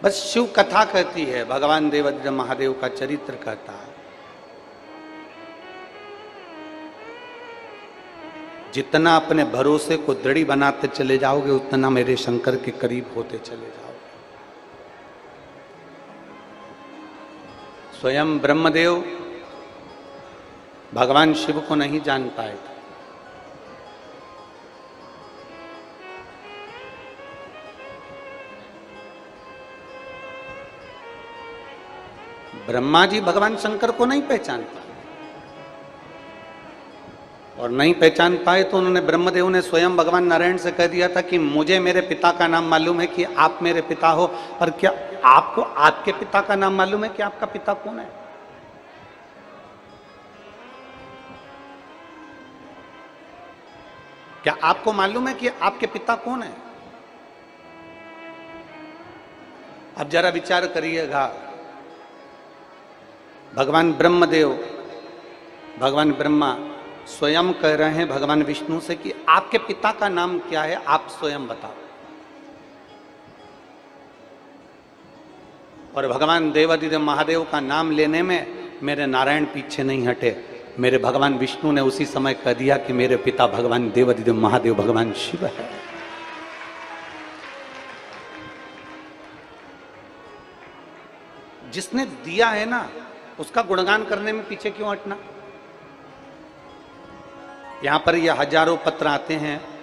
बस शिव कथा कहती है, भगवान देवादिदेव महादेव का चरित्र कहता है। जितना अपने भरोसे को दृढ़ बनाते चले जाओगे उतना मेरे शंकर के करीब होते चले जाओगे। स्वयं ब्रह्मदेव भगवान शिव को नहीं जान पाए थे। ब्रह्मा जी भगवान शंकर को नहीं पहचान पाए, और नहीं पहचान पाए तो उन्होंने, ब्रह्मदेव ने स्वयं भगवान नारायण से कह दिया था कि मुझे मेरे पिता का नाम मालूम है कि आप मेरे पिता हो, पर क्या आपको आपके पिता का नाम मालूम है कि आपका पिता कौन है? क्या आपको मालूम है कि आपके पिता कौन है? अब जरा विचार करिएगा, भगवान ब्रह्मदेव, भगवान ब्रह्मा स्वयं कह रहे हैं भगवान विष्णु से कि आपके पिता का नाम क्या है, आप स्वयं बताओ। और भगवान देवादिदेव महादेव का नाम लेने में मेरे नारायण पीछे नहीं हटे। मेरे भगवान विष्णु ने उसी समय कह दिया कि मेरे पिता भगवान देवादिदेव महादेव भगवान शिव है। जिसने दिया है ना, उसका गुणगान करने में पीछे क्यों हटना? यहां पर ये हजारों पत्र आते हैं।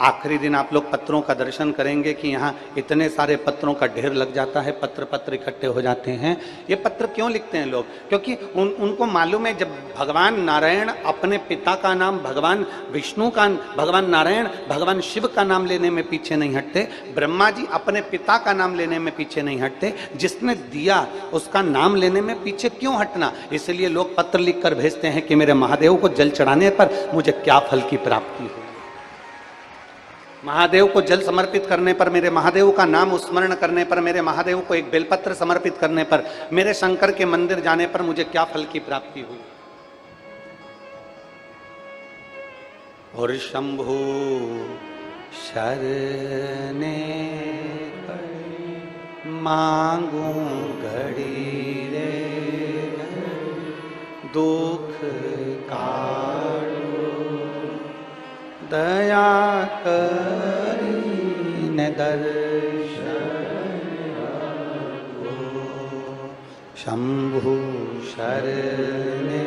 आखिरी दिन आप लोग पत्रों का दर्शन करेंगे कि यहाँ इतने सारे पत्रों का ढेर लग जाता है, पत्र पत्र इकट्ठे हो जाते हैं। ये पत्र क्यों लिखते हैं लोग? क्योंकि उनको मालूम है जब भगवान नारायण अपने पिता का नाम, भगवान विष्णु का, भगवान नारायण भगवान शिव का नाम लेने में पीछे नहीं हटते, ब्रह्मा जी अपने पिता का नाम लेने में पीछे नहीं हटते। जिसने दिया उसका नाम लेने में पीछे क्यों हटना? इसलिए लोग पत्र लिख कर भेजते हैं कि मेरे महादेव को जल चढ़ाने पर मुझे क्या फल की प्राप्ति हो। महादेव को जल समर्पित करने पर, मेरे महादेव का नाम स्मरण करने पर, मेरे महादेव को एक बेलपत्र समर्पित करने पर, मेरे शंकर के मंदिर जाने पर मुझे क्या फल की प्राप्ति हुई। और शंभु शरणे मांगू घड़ी रे दुख काढ़ो दया करीने दर्शन शंभु शरणे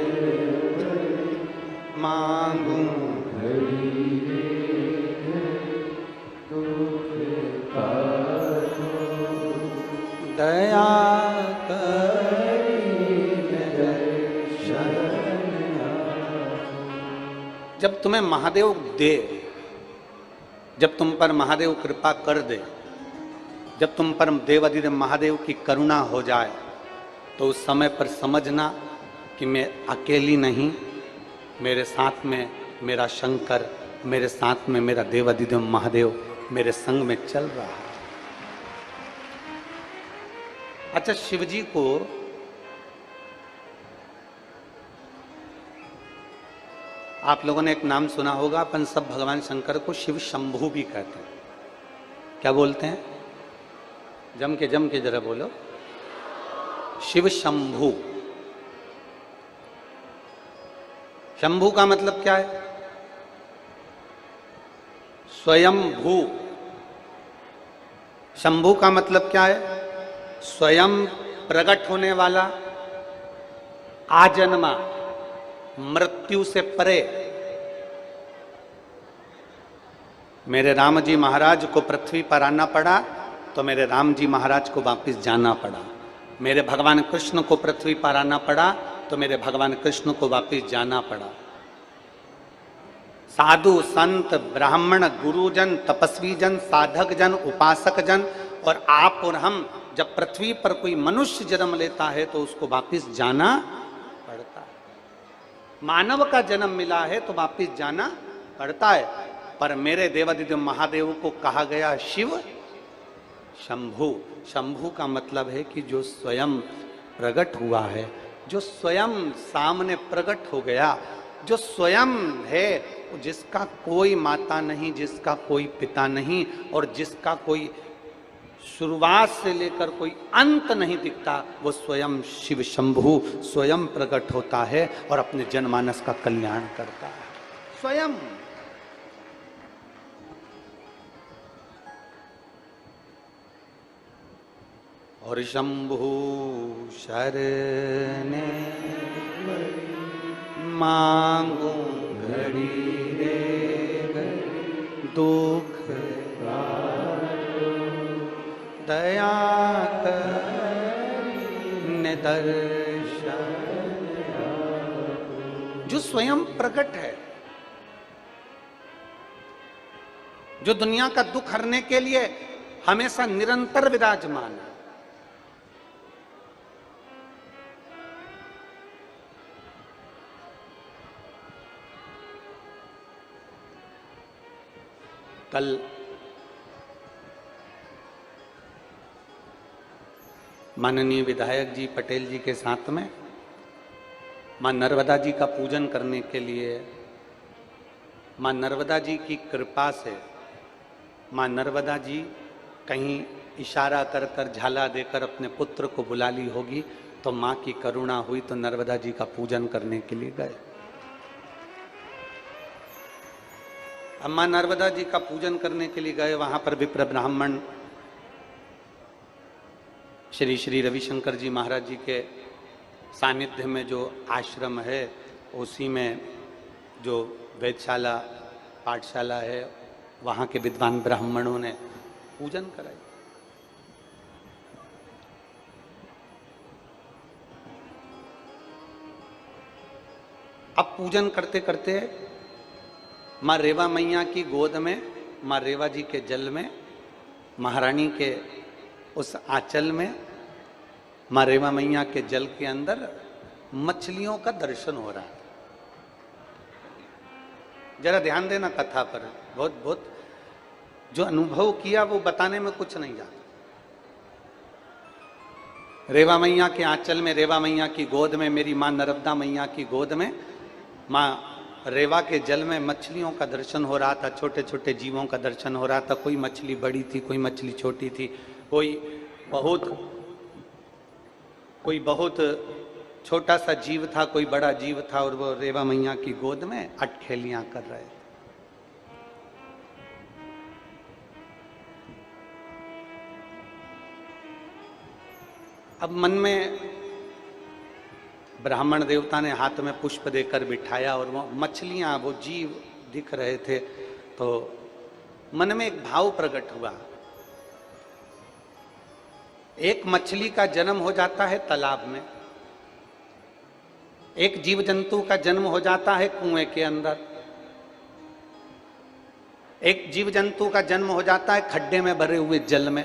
मांगू दया करीने दर्शन। जब तुम्हें महादेव दे, जब तुम पर महादेव कृपा कर दे, जब तुम पर देवादिदेव महादेव की करुणा हो जाए, तो उस समय पर समझना कि मैं अकेली नहीं, मेरे साथ में मेरा शंकर, मेरे साथ में मेरा देवादिदेव महादेव मेरे संग में चल रहा है। अच्छा, शिव जी को आप लोगों ने एक नाम सुना होगा, अपन सब भगवान शंकर को शिव शंभु भी कहते हैं। क्या बोलते हैं? जम के जरा बोलो, शिव शंभु। शंभु का मतलब क्या है? स्वयं भू। शंभु का मतलब क्या है? स्वयं प्रकट होने वाला, आजन्मा, मृत्यु से परे। मेरे राम जी महाराज को पृथ्वी पर आना पड़ा तो मेरे राम जी महाराज को वापस जाना पड़ा। मेरे भगवान कृष्ण को पृथ्वी पर आना पड़ा तो मेरे भगवान कृष्ण को वापस जाना पड़ा। साधु संत ब्राह्मण गुरुजन तपस्वी जन साधक जन उपासक जन और आप और हम, जब पृथ्वी पर कोई मनुष्य जन्म लेता है तो उसको वापस जाना पड़ता है। मानव का जन्म मिला है तो वापस जाना पड़ता है। पर मेरे देवादिदेव महादेव को कहा गया शिव शंभु। शंभु का मतलब है कि जो स्वयं प्रकट हुआ है, जो स्वयं सामने प्रकट हो गया, जो स्वयं है, जिसका कोई माता नहीं, जिसका कोई पिता नहीं और जिसका कोई शुरुआत से लेकर कोई अंत नहीं दिखता, वो स्वयं शिव शंभु स्वयं प्रकट होता है और अपने जनमानस का कल्याण करता है स्वयं। और शंभु शरणे मांगो घड़ी रे दुख दया करने दर्शन, जो स्वयं प्रकट है, जो दुनिया का दुख हरने के लिए हमेशा निरंतर विराजमान है। कल माननीय विधायक जी पटेल जी के साथ में मां नर्मदा जी का पूजन करने के लिए, मां नर्मदा जी की कृपा से, मां नर्मदा जी कहीं इशारा कर कर झाला देकर अपने पुत्र को बुला ली होगी, तो मां की करुणा हुई तो नर्मदा जी का पूजन करने के लिए गए। अब मां नर्मदा जी का पूजन करने के लिए गए, वहां पर विप्र ब्राह्मण श्री श्री रविशंकर जी महाराज जी के सानिध्य में जो आश्रम है, उसी में जो वेदशाला पाठशाला है, वहाँ के विद्वान ब्राह्मणों ने पूजन कराई। अब पूजन करते करते माँ रेवा मैया की गोद में, माँ रेवा जी के जल में, महारानी के उस आंचल में, माँ रेवा मैया के जल के अंदर मछलियों का दर्शन हो रहा है। जरा ध्यान देना कथा पर, बहुत बहुत जो अनुभव किया वो बताने में कुछ नहीं जाता। रेवा मैया के आंचल में, रेवा मैया की गोद में, मेरी माँ नर्मदा मैया की गोद में, माँ रेवा के जल में मछलियों का दर्शन हो रहा था, छोटे छोटे जीवों का दर्शन हो रहा था। कोई मछली बड़ी थी, कोई मछली छोटी थी, कोई बहुत छोटा सा जीव था, कोई बड़ा जीव था, और वो रेवा मैया की गोद में अटखेलियां कर रहे थे। अब मन में ब्राह्मण देवता ने हाथ में पुष्प देकर बिठाया और वो मछलियां, वो जीव दिख रहे थे, तो मन में एक भाव प्रकट हुआ। एक मछली का जन्म हो जाता है तालाब में, एक जीव जंतु का जन्म हो जाता है कुएं के अंदर, एक जीव जंतु का जन्म हो जाता है खड्डे में भरे हुए जल में,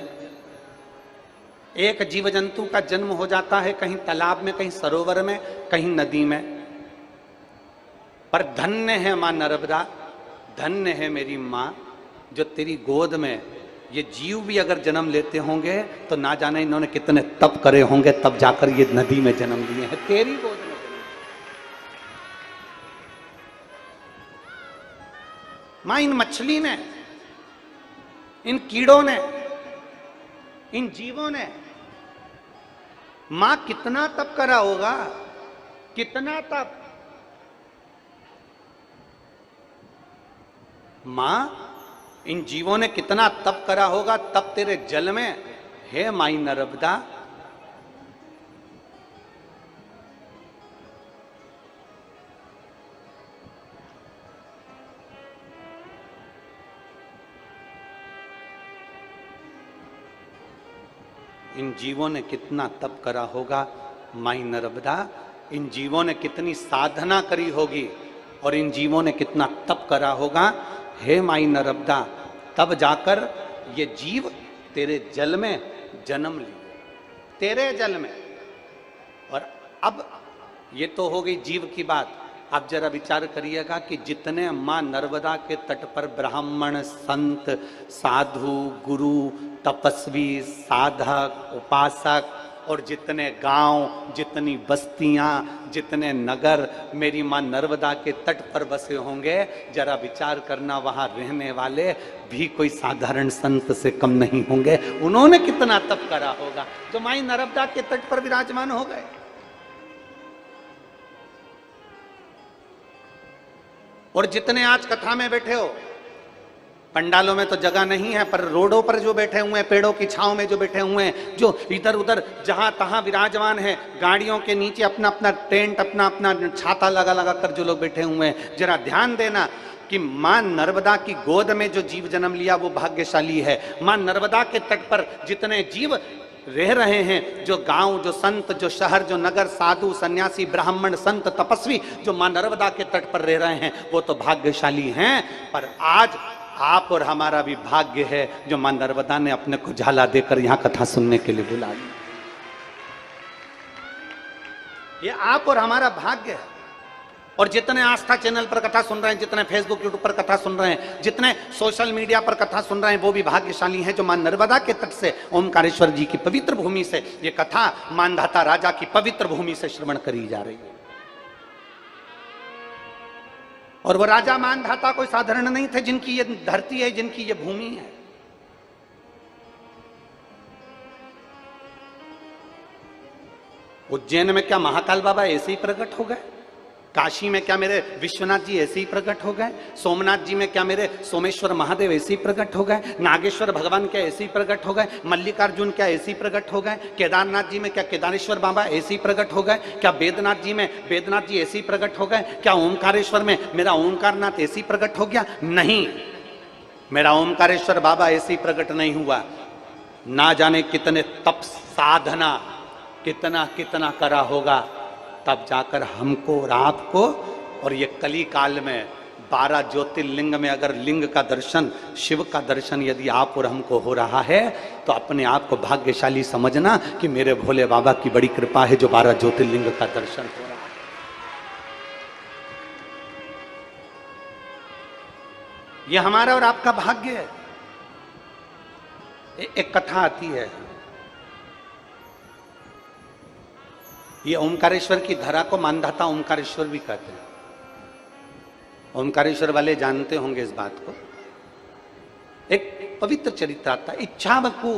एक जीव जंतु का जन्म हो जाता है कहीं तालाब में, कहीं सरोवर में, कहीं नदी में। पर धन्य है मां नर्मदा, धन्य है मेरी मां, जो तेरी गोद में ये जीव भी अगर जन्म लेते होंगे तो ना जाने इन्होंने कितने तप करे होंगे, तब जाकर ये नदी में जन्म लिए हैं, तेरी गोद में। मां, इन मछली ने, इन कीड़ों ने, इन जीवों ने मां कितना तप करा होगा, कितना तप। मां, इन जीवों ने कितना तप करा होगा, तब तेरे जल में, हे माई नर्मदा। इन जीवों ने कितना तप करा होगा माई नर्मदा, इन जीवों ने कितनी साधना करी होगी और इन जीवों ने कितना तप करा होगा, हे माई नर्मदा, तब जाकर ये जीव तेरे जल में जन्म लिए, तेरे जल में। और अब ये तो हो गई जीव की बात। आप जरा विचार करिएगा कि जितने मां नर्मदा के तट पर ब्राह्मण, संत, साधु, गुरु, तपस्वी, साधक, उपासक और जितने गांव, जितनी बस्तियां, जितने नगर मेरी मां नर्मदा के तट पर बसे होंगे, जरा विचार करना वहां रहने वाले भी कोई साधारण संत से कम नहीं होंगे। उन्होंने कितना तप करा होगा जो माई नर्मदा के तट पर विराजमान हो गए। और जितने आज कथा में बैठे हो, पंडालों में तो जगह नहीं है, पर रोडों पर जो बैठे हुए हैं, पेड़ों की छांव में जो बैठे हुए हैं, जो इधर उधर जहां तहां विराजमान है, गाड़ियों के नीचे अपना अपना टेंट, अपना अपना छाता लगा लगा कर जो लोग बैठे हुए हैं, जरा ध्यान देना कि मां नर्मदा की गोद में जो जीव जन्म लिया वो भाग्यशाली है। मां नर्मदा के तट पर जितने जीव रह रहे हैं, जो गांव, जो संत, जो शहर, जो नगर, साधु, सन्यासी, ब्राह्मण, संत, तपस्वी जो मां नर्मदा के तट पर रह रहे हैं, वो तो भाग्यशाली हैं। पर आज आप और हमारा भी भाग्य है जो मां नर्मदा ने अपने को झाला देकर यहां कथा सुनने के लिए बुला लिया। ये आप और हमारा भाग्य है। और जितने आस्था चैनल पर कथा सुन रहे हैं, जितने फेसबुक यूट्यूब पर कथा सुन रहे हैं, जितने सोशल मीडिया पर कथा सुन रहे हैं, वो भी भाग्यशाली हैं जो मां नर्मदा के तट से, ओमकारेश्वर जी की पवित्र भूमि से ये कथा मानधाता राजा की पवित्र भूमि से श्रवण करी जा रही है। और वो राजा मानधाता कोई साधारण नहीं थे, जिनकी ये धरती है, जिनकी ये भूमि है। उज्जैन में क्या महाकाल बाबा ऐसे ही प्रकट हो गए? काशी में क्या मेरे विश्वनाथ जी ऐसे ही प्रकट हो गए? सोमनाथ जी में क्या मेरे सोमेश्वर महादेव ऐसे ही प्रकट हो गए? नागेश्वर भगवान क्या ऐसे ही प्रकट हो गए? मल्लिकार्जुन क्या ऐसे ही प्रकट हो गए? केदारनाथ जी में क्या केदारेश्वर बाबा ऐसे ही प्रकट हो गए? क्या वेदनाथ जी में वेदनाथ जी ऐसे ही प्रकट हो गए? क्या ओमकारेश्वर में मेरा ओमकारनाथ ऐसे ही प्रकट हो गया? नहीं, मेरा ओमकारेश्वर बाबा ऐसे ही प्रकट नहीं हुआ। ना जाने कितने तप साधना कितना कितना करा होगा, तब जाकर हमको और आपको, और ये कली काल में 12 ज्योतिर्लिंग में अगर लिंग का दर्शन, शिव का दर्शन यदि आप और हमको हो रहा है, तो अपने आप को भाग्यशाली समझना कि मेरे भोले बाबा की बड़ी कृपा है जो 12 ज्योतिर्लिंग का दर्शन हो रहा है। ये हमारा और आपका भाग्य है। एक कथा आती है, ये ओमकारेश्वर की धरा को मानधाता ओमकारेश्वर भी कहते हैं। ओमकारेश्वर वाले जानते होंगे इस बात को। एक पवित्र चरित्र आता है, इच्छावकु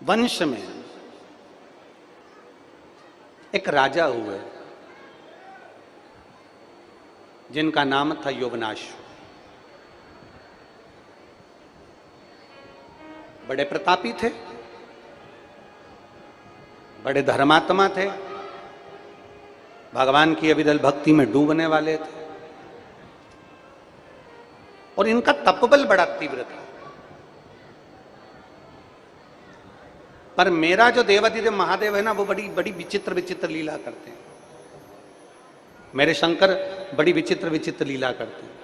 वंश में एक राजा हुए जिनका नाम था योगनाश। बड़े प्रतापी थे, बड़े धर्मात्मा थे, भगवान की अविरल भक्ति में डूबने वाले थे, और इनका तपबल बड़ा तीव्र था। पर मेरा जो देवाधिदेव महादेव है ना, वो बड़ी बड़ी विचित्र विचित्र लीला करते हैं। मेरे शंकर बड़ी विचित्र विचित्र लीला करते हैं,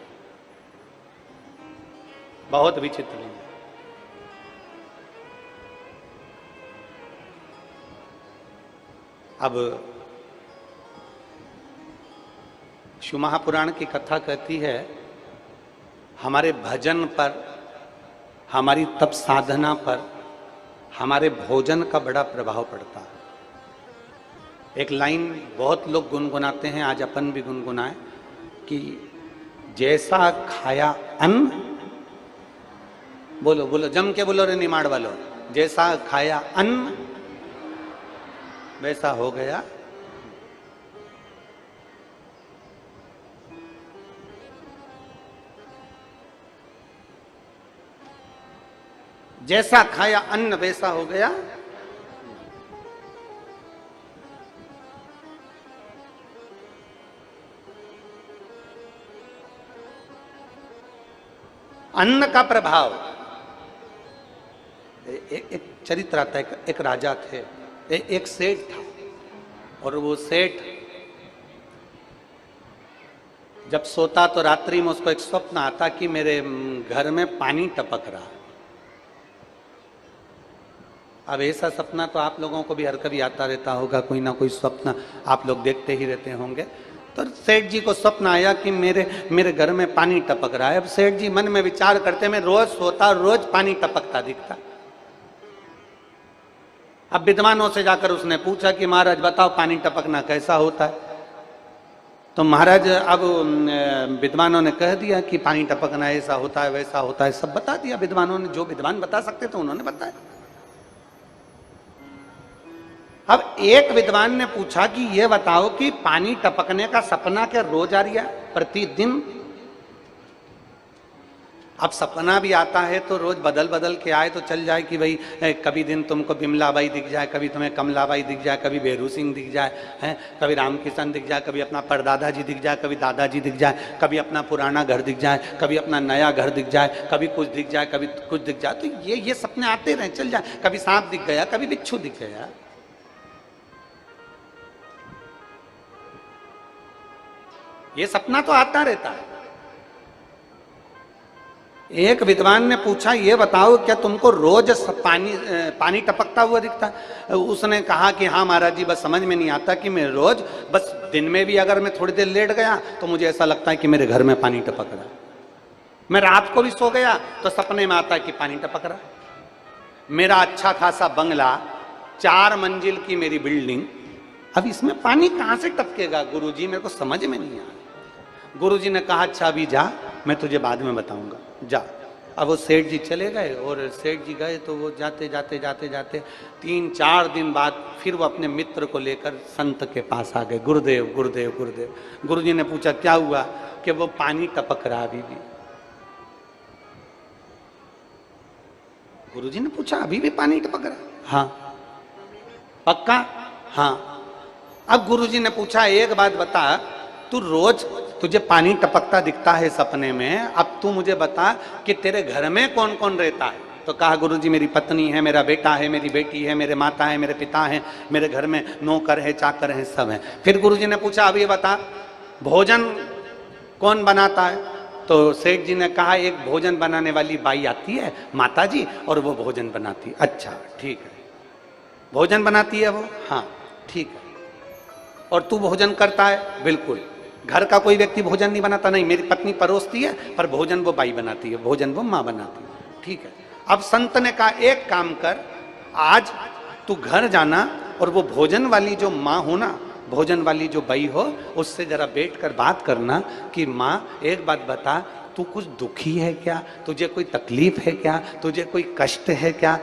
बहुत विचित्र लीला। अब शिव महापुराण की कथा कहती है, हमारे भजन पर, हमारी तप साधना पर, हमारे भोजन का बड़ा प्रभाव पड़ता है। एक लाइन बहुत लोग गुनगुनाते हैं, आज अपन भी गुनगुनाए कि जैसा खाया अन्न, बोलो बोलो जम के बोलो रे निमाड़ वालो, जैसा खाया अन्न वैसा हो गया। जैसा खाया अन्न वैसा हो गया। अन्न का प्रभाव। एक चरित्र आता है, एक राजा थे, एक सेठ था, और वो सेठ जब सोता तो रात्रि में उसको एक स्वप्न आता कि मेरे घर में पानी टपक रहा। अब ऐसा सपना तो आप लोगों को भी हर कभी आता रहता होगा, कोई ना कोई स्वप्न आप लोग देखते ही रहते होंगे। तो सेठ जी को स्वप्न आया कि मेरे घर में पानी टपक रहा है। अब सेठ जी मन में विचार करते, मैं रोज सोता रोज पानी टपकता दिखता, अब विद्वानों से जाकर उसने पूछा कि महाराज बताओ पानी टपकना कैसा होता है। तो महाराज अब विद्वानों ने कह दिया कि पानी टपकना ऐसा होता है वैसा होता है, सब बता दिया विद्वानों ने, जो विद्वान बता सकते थे उन्होंने बताया। अब एक विद्वान ने पूछा कि ये बताओ कि पानी टपकने का सपना क्या रोज आ रहा है, प्रतिदिन? अब सपना भी आता है तो रोज बदल बदल के आए तो चल जाए कि भाई कभी दिन तुमको बिमलाबाई दिख जाए, कभी तुम्हें कमलाबाई दिख जाए, कभी बेरू सिंह दिख जाए, हैं, कभी रामकिशन दिख जाए, कभी अपना परदादा जी दिख जाए, कभी दादाजी दिख जाए, कभी अपना पुराना घर दिख जाए, कभी अपना नया घर दिख जाए, कभी कुछ दिख जाए, कभी कुछ दिख जाए। तो ये सपने आते रहे, चल जाए। कभी सांप दिख गया, कभी बिच्छू दिख गया। ये सपना तो आता रहता है। एक विद्वान ने पूछा ये बताओ क्या तुमको रोज पानी टपकता हुआ दिखता है? उसने कहा कि हाँ महाराज जी, बस समझ में नहीं आता कि मैं रोज, बस दिन में भी अगर मैं थोड़ी देर लेट गया तो मुझे ऐसा लगता है कि मेरे घर में पानी टपक रहा है। मैं रात को भी सो गया तो सपने में आता है कि पानी टपक रहा है। मेरा अच्छा खासा बंगला, 4 मंजिल की मेरी बिल्डिंग, अब इसमें पानी कहां से टपकेगा गुरुजी, मेरे को समझ में नहीं आया। गुरुजी ने कहा अच्छा अभी जा, मैं तुझे बाद में बताऊंगा, जा। अब वो सेठ जी चले गए और सेठ जी गए तो वो जाते जाते जाते जाते 3-4 दिन बाद फिर वो अपने मित्र को लेकर संत के पास आ गए। गुरुदेव गुरुदेव गुरुदेव। गुरुजी ने पूछा क्या हुआ? कि वो पानी टपक रहा अभी भी। गुरुजी ने पूछा अभी भी पानी टपक रहा? हाँ। पक्का? हाँ। अब गुरुजी ने पूछा एक बात बता, तू रोज तुझे पानी टपकता दिखता है सपने में, अब तू मुझे बता कि तेरे घर में कौन कौन रहता है? तो कहा गुरुजी मेरी पत्नी है, मेरा बेटा है, मेरी बेटी है, मेरे माता है, मेरे पिता है, मेरे घर में नौकर है, चाकर है, सब है। फिर गुरुजी ने पूछा अब ये बता भोजन कौन बनाता है? तो सेठ जी ने कहा एक भोजन बनाने वाली बाई आती है माता जी, और वो भोजन बनाती है। अच्छा ठीक है, भोजन बनाती है वो? हाँ ठीक है। और तू भोजन करता है? बिल्कुल। घर का कोई व्यक्ति भोजन नहीं बनाता? नहीं, मेरी पत्नी परोसती है पर भोजन वो बाई बनाती है, भोजन वो माँ बनाती है। ठीक है। अब संत ने कहा एक काम कर, आज तू घर जाना और वो भोजन वाली जो माँ हो ना, भोजन वाली जो बाई हो, उससे जरा बैठ कर बात करना कि माँ एक बात बता, तू कुछ दुखी है क्या? तुझे कोई तकलीफ है क्या? तुझे कोई कष्ट है क्या?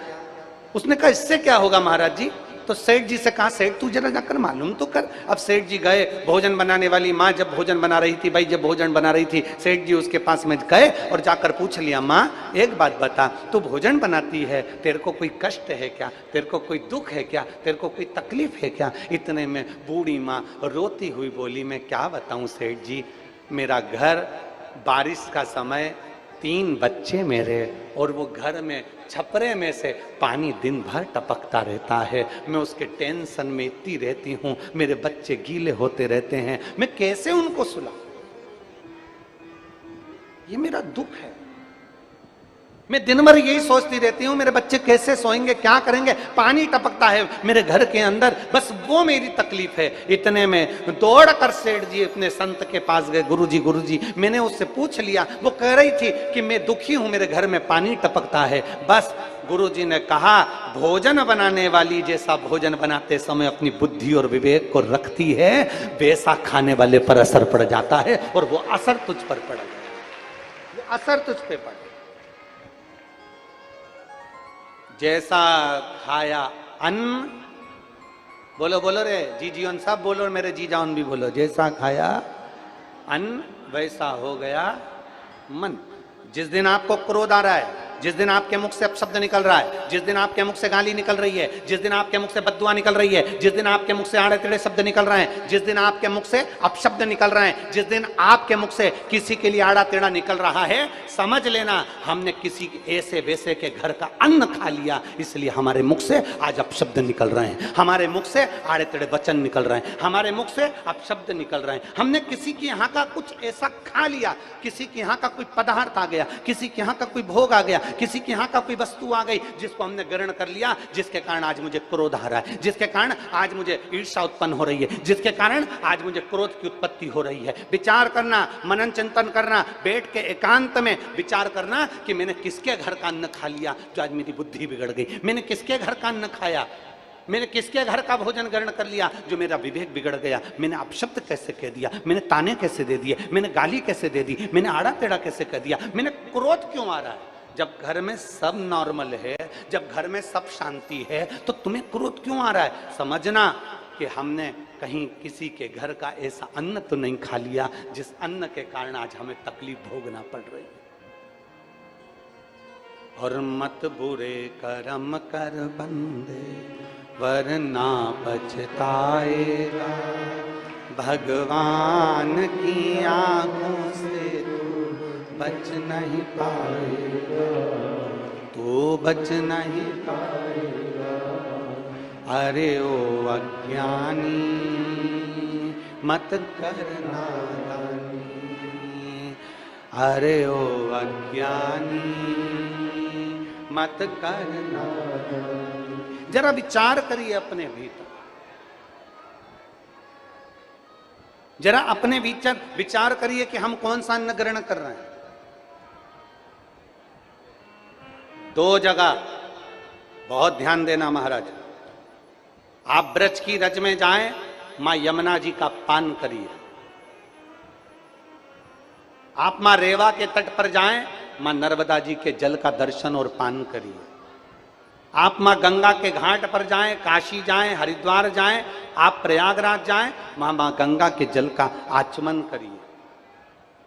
उसने कहा इससे क्या होगा महाराज जी? तो सेठ जी से कहा सेठ तू जरा जाकर मालूम तो कर। अब सेठ जी गए, भोजन बनाने वाली माँ जब भोजन बना रही थी, भाई जब भोजन बना रही थी, सेठ जी उसके पास में गए और जाकर पूछ लिया माँ एक बात बता, तू भोजन बनाती है, तेरे को कोई कष्ट है क्या? तेरे को कोई दुख है क्या? तेरे को कोई तकलीफ है क्या? इतने में बूढ़ी माँ रोती हुई बोली मैं क्या बताऊं सेठ जी, मेरा घर, बारिश का समय, 3 बच्चे मेरे, और वो घर में छपरे में से पानी दिन भर टपकता रहता है। मैं उसके टेंशन में इतनी रहती हूँ, मेरे बच्चे गीले होते रहते हैं, मैं कैसे उनको सुलाऊं? ये मेरा दुख है। मैं दिन भर यही सोचती रहती हूँ मेरे बच्चे कैसे सोएंगे, क्या करेंगे, पानी टपकता है मेरे घर के अंदर, बस वो मेरी तकलीफ है। इतने में दौड़ कर सेठ जी अपने संत के पास गए। गुरुजी मैंने उससे पूछ लिया, वो कह रही थी कि मैं दुखी हूं, मेरे घर में पानी टपकता है। बस गुरुजी ने कहा भोजन बनाने वाली जैसा भोजन बनाते समय अपनी बुद्धि और विवेक को रखती है, वैसा खाने वाले पर असर पड़ जाता है, और वो असर तुझ पर पड़ गया, वो असर तुझ पे पड़। जैसा खाया अन्न, बोलो बोलो रे जी जीवन सब बोलो, मेरे जी जान भी बोलो, जैसा खाया अन्न वैसा हो गया मन। जिस दिन आपको क्रोध आ रहा है, जिस दिन आपके मुख से अपशब्द निकल रहा है, जिस दिन आपके मुख से गाली निकल रही है, जिस दिन आपके मुख से बद्दुआ निकल रही है, जिस दिन आपके मुख से आड़े टेढ़े शब्द निकल रहे हैं, जिस दिन आपके मुख से अपशब्द निकल रहे हैं, जिस दिन आपके मुख से किसी के लिए आड़ा टेढ़ा निकल रहा है, समझ लेना हमने किसी ऐसे वैसे के घर का अन्न खा लिया, इसलिए हमारे मुख से आज अपशब्द निकल रहे हैं, हमारे मुख से आड़े टेढ़े वचन निकल रहे हैं, हमारे मुख से अपशब्द निकल रहे हैं। हमने किसी के यहाँ का कुछ ऐसा खा लिया, किसी के यहाँ का कोई पदार्थ आ गया, किसी के यहाँ का कोई भोग आ गया, किसी के यहाँ का कोई वस्तु आ गई जिसको हमने ग्रहण कर लिया, जिसके कारण आज मुझे क्रोध आ रहा है, जिसके कारण आज मुझे ईर्ष्या उत्पन्न हो रही है, जिसके कारण आज मुझे क्रोध की उत्पत्ति हो रही है। विचार करना, मनन चिंतन करना, बैठ के एकांत में विचार करना कि मैंने किसके घर का अन्न खा लिया जो आज मेरी बुद्धि बिगड़ गई, मैंने किसके घर का अन्न खाया। मैंने किसके घर का भोजन ग्रहण कर लिया जो मेरा विवेक बिगड़ गया? मैंने अपशब्द कैसे कह दिया? मैंने ताने कैसे दे दिए? मैंने गाली कैसे दे दी? मैंने आड़ा टेढ़ा कैसे कह दिया? मैंने क्रोध क्यों आ रहा है? जब घर में सब नॉर्मल है, जब घर में सब शांति है, तो तुम्हें क्रोध क्यों आ रहा है? समझना कि हमने कहीं किसी के घर का ऐसा अन्न तो नहीं खा लिया जिस अन्न के कारण आज हमें तकलीफ भोगना पड़ रही है। और मत बुरे कर्म कर बंदे वरना पछताएगा, भगवान की आंखों से तू बच नहीं पाएगा, तू बच नहीं पाएगा। अरे ओ अज्ञानी मत करना नादानी, अरे ओ अज्ञानी मत करना। जरा विचार करिए अपने भीतर, जरा अपने विचार करिए कि हम कौन सा अन्न ग्रहण कर रहे हैं। दो जगह बहुत ध्यान देना महाराज। आप ब्रज की रज में जाएं, मां यमुना जी का पान करिए। आप मां रेवा के तट पर जाएं, मां नर्मदा जी के जल का दर्शन और पान करिए। आप मां गंगा के घाट पर जाएं, काशी जाएं, हरिद्वार जाएं, आप प्रयागराज जाएं, मां गंगा के जल का आचमन करिए,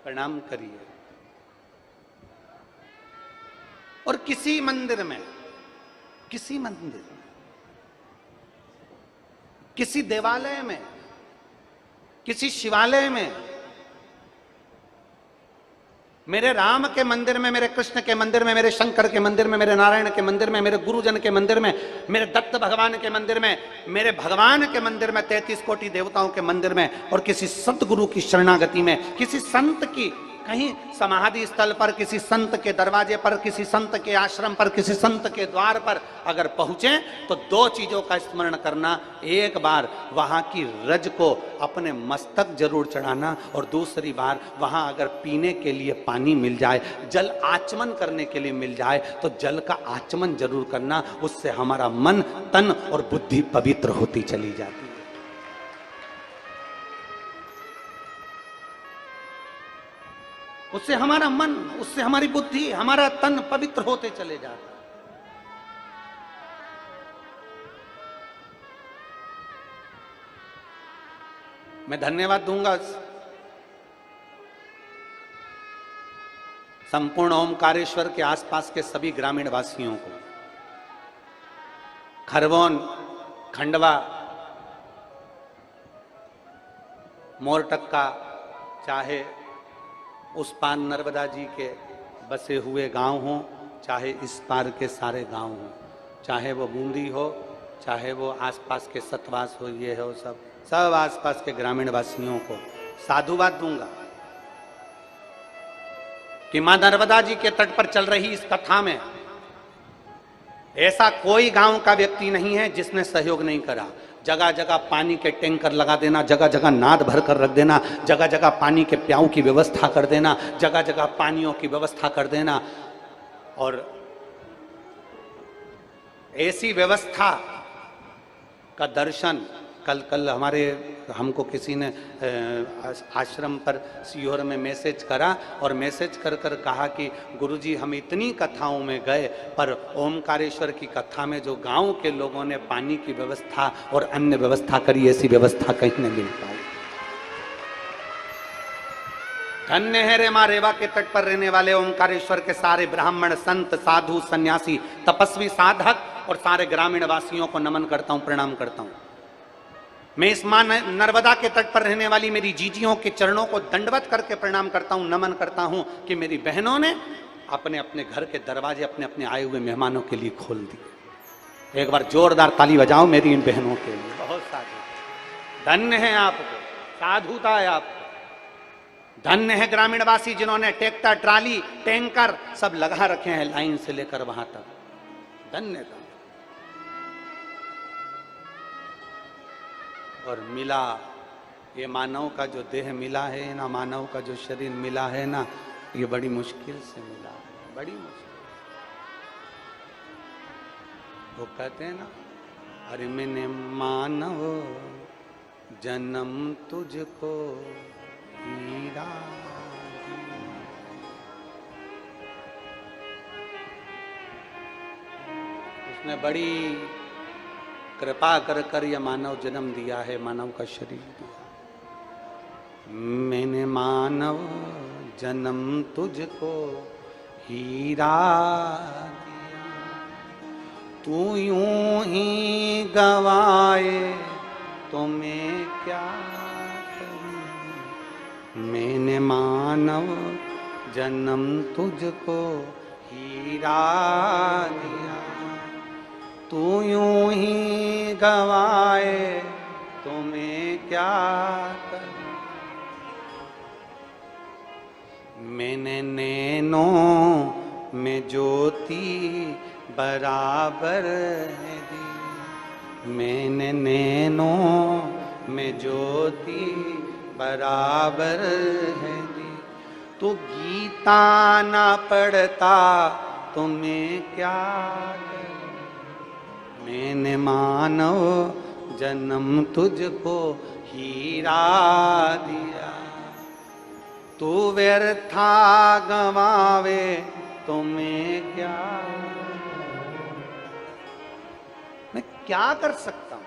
प्रणाम करिए। और किसी मंदिर में, किसी मंदिर में, किसी देवालय में, किसी शिवालय में, मेरे राम के मंदिर में, मेरे कृष्ण के मंदिर में, मेरे शंकर के मंदिर में, मेरे नारायण के मंदिर में, मेरे गुरुजन के मंदिर में, मेरे दत्त भगवान के मंदिर में, मेरे भगवान के मंदिर में, 33 कोटि देवताओं के मंदिर में, और किसी सतगुरु की शरणागति में, किसी संत की कहीं समाधि स्थल पर, किसी संत के दरवाजे पर, किसी संत के आश्रम पर, किसी संत के द्वार पर अगर पहुंचे तो दो चीजों का स्मरण करना। एक बार वहां की रज को अपने मस्तक जरूर चढ़ाना, और दूसरी बार वहां अगर पीने के लिए पानी मिल जाए, जल आचमन करने के लिए मिल जाए, तो जल का आचमन जरूर करना। उससे हमारा मन, तन और बुद्धि पवित्र होती चली जाती है। उससे हमारा मन, उससे हमारी बुद्धि, हमारा तन पवित्र होते चले जाता है। मैं धन्यवाद दूंगा संपूर्ण ओमकारेश्वर के आसपास के सभी ग्रामीण वासियों को। खरगोन, खंडवा, मोरटक्का, चाहे उस पार नर्मदा जी के बसे हुए गांव हों, चाहे इस पार के सारे गांव हों, चाहे वो बूंदी हो, चाहे वो आसपास के सतवास हो, ये हो, सब आसपास के ग्रामीण वासियों को साधुवाद दूंगा कि मां नर्मदा जी के तट पर चल रही इस कथा में ऐसा कोई गांव का व्यक्ति नहीं है जिसने सहयोग नहीं करा। जगह जगह पानी के टैंकर लगा देना, जगह जगह नाद भर कर रख देना, जगह जगह पानी के प्याऊ की व्यवस्था कर देना, जगह जगह पानियों की व्यवस्था कर देना। और ऐसी व्यवस्था का दर्शन कल हमारे हमको किसी ने आश्रम पर सीहोर में मैसेज करा, और मैसेज कर कर कहा कि गुरुजी हम इतनी कथाओं में गए, पर ओमकारेश्वर की कथा में जो गांव के लोगों ने पानी की व्यवस्था और अन्य व्यवस्था करी, ऐसी व्यवस्था कहीं नहीं मिल पाई। धन्य है रे मां रेवा के तट पर रहने वाले ओमकारेश्वर के सारे ब्राह्मण, संत, साधु, सन्यासी, तपस्वी, साधक और सारे ग्रामीण वासियों को नमन करता हूं, प्रणाम करता हूं। मैं इस मां नर्मदा के तट पर रहने वाली मेरी जीजियों के चरणों को दंडवत करके प्रणाम करता हूं, नमन करता हूं कि मेरी बहनों ने अपने अपने घर के दरवाजे अपने अपने आए हुए मेहमानों के लिए खोल दिए। एक बार जोरदार ताली बजाओ मेरी इन बहनों के लिए। बहुत साधु, धन्य है आपको, साधुता है आपको। धन्य है ग्रामीणवासी जिन्होंने ट्रैक्टर, ट्राली, टैंकर सब लगा रखे हैं लाइन से लेकर वहां तक। धन्यता। और मिला ये मानव का जो देह मिला है ना, मानव का जो शरीर मिला है ना, ये बड़ी मुश्किल से मिला है, बड़ी मुश्किल। वो कहते हैं ना अरे मैंने मानव जन्म तुझको हीरा दिया। उसने बड़ी कृपा कर कर यह मानव जन्म दिया है, मानव का शरीर दिया। मैंने मानव जन्म तुझको हीरा दिया, तू यूं ही गवाए तो मैं क्या करूं। मैंने मानव जन्म तुझको हीरा दिया, तू यूं ही गवाए तो मैं क्या करूं। मैंने नैनों में ज्योति बराबर है दी, मैंने नैनों में ज्योति बराबर है दी। तू गीता ना पढ़ता तो मैं क्या करूं। मैंने मानव जन्म तुझको हीरा दिया, तू व्यर्था गवावे तो मैं क्या, मैं क्या कर सकता हूं।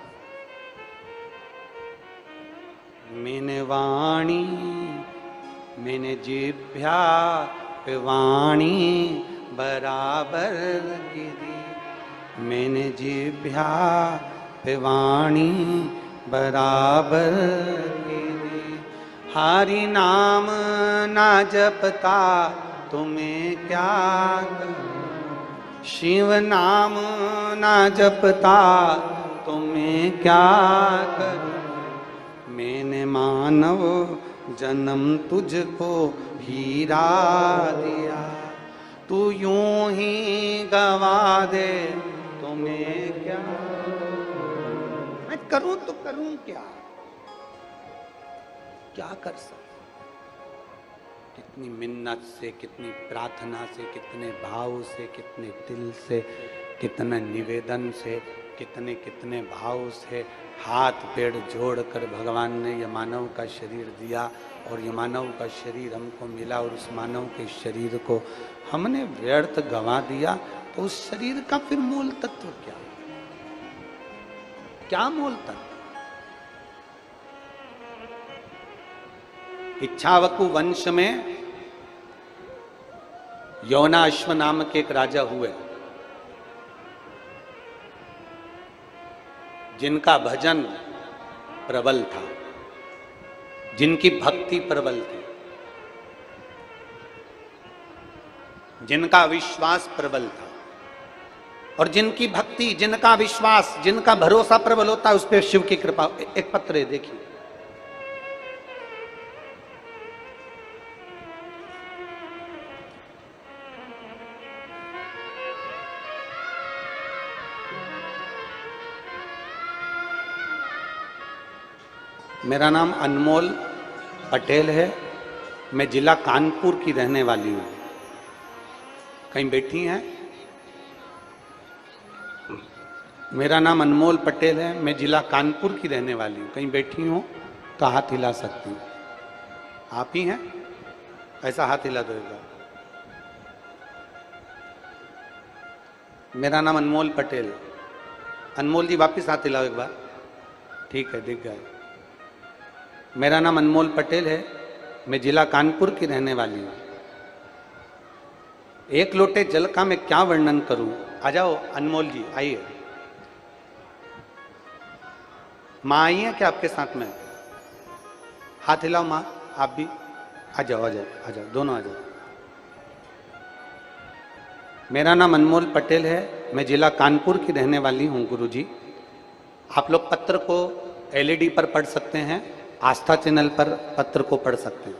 मैंने वाणी, मैंने जिभ्या पे वाणी बराबर की दी, मैंने जिभ्या पे वाणी बराबर की दी। हरि नाम ना जपता तुम्हें क्या करूं, शिव नाम ना जपता तुम्हें क्या करूं। मैंने मानव जन्म तुझको हीरा दिया, तू यूं ही गवा दे तुम्हें क्या, मैं करूं तो करूं क्या, क्या कर सकता। कितनी मिन्नत से, कितनी प्रार्थना से, कितने भाव से, कितने दिल से, कितने निवेदन से, कितने कितने भाव से हाथ पेड़ जोड़कर भगवान ने यह मानव का शरीर दिया, और ये मानव का शरीर हमको मिला, और उस मानव के शरीर को हमने व्यर्थ गंवा दिया। तो उस शरीर का फिर मूल तत्व क्या, क्या मूल तत्व। इच्छावकु वंश में यौनाश्व नाम के एक राजा हुए, जिनका भजन प्रबल था, जिनकी भक्ति प्रबल थी, जिनका विश्वास प्रबल था। और जिनकी भक्ति, जिनका विश्वास, जिनका भरोसा प्रबल होता है, उस पर शिव की कृपा। एक पत्र है, देखिए। मेरा नाम अनमोल पटेल है, मैं जिला कानपुर की रहने वाली हूँ। कहीं बैठी हैं? मेरा नाम अनमोल पटेल है, मैं जिला कानपुर की रहने वाली हूँ। कहीं बैठी हूँ तो हाथ हिला सकती हूँ। आप ही हैं? ऐसा हाथ हिला दो एक बार। मेरा नाम अनमोल पटेल। अनमोल जी वापिस हाथ हिलाओ एक बार। ठीक है, दिख गए। मेरा नाम अनमोल पटेल है, मैं जिला कानपुर की रहने वाली हूँ। एक लोटे जल का मैं क्या वर्णन करूं। आ जाओ अनमोल जी, आइए। माँ आई है क्या आपके साथ में? हाथ हिलाओ माँ, आप भी आ जाओ, आ जाओ, आ जाओ, दोनों आ जाओ। मेरा नाम अनमोल पटेल है, मैं जिला कानपुर की रहने वाली हूँ। गुरुजी, आप लोग पत्र को एलईडी पर पढ़ सकते हैं, आस्था चैनल पर पत्र को पढ़ सकते हैं।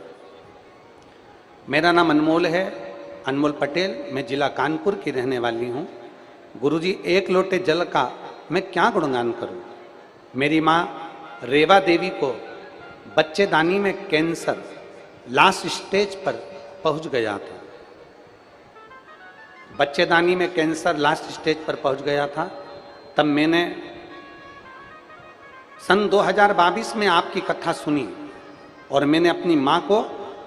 मेरा नाम अनमोल है, अनमोल पटेल, मैं जिला कानपुर की रहने वाली हूँ। गुरुजी, एक लोटे जल का मैं क्या गुणगान करूँ। मेरी माँ रेवा देवी को बच्चेदानी में कैंसर लास्ट स्टेज पर पहुँच गया था। बच्चेदानी में कैंसर लास्ट स्टेज पर पहुँच गया था। तब मैंने सन 2022 में आपकी कथा सुनी और मैंने अपनी माँ को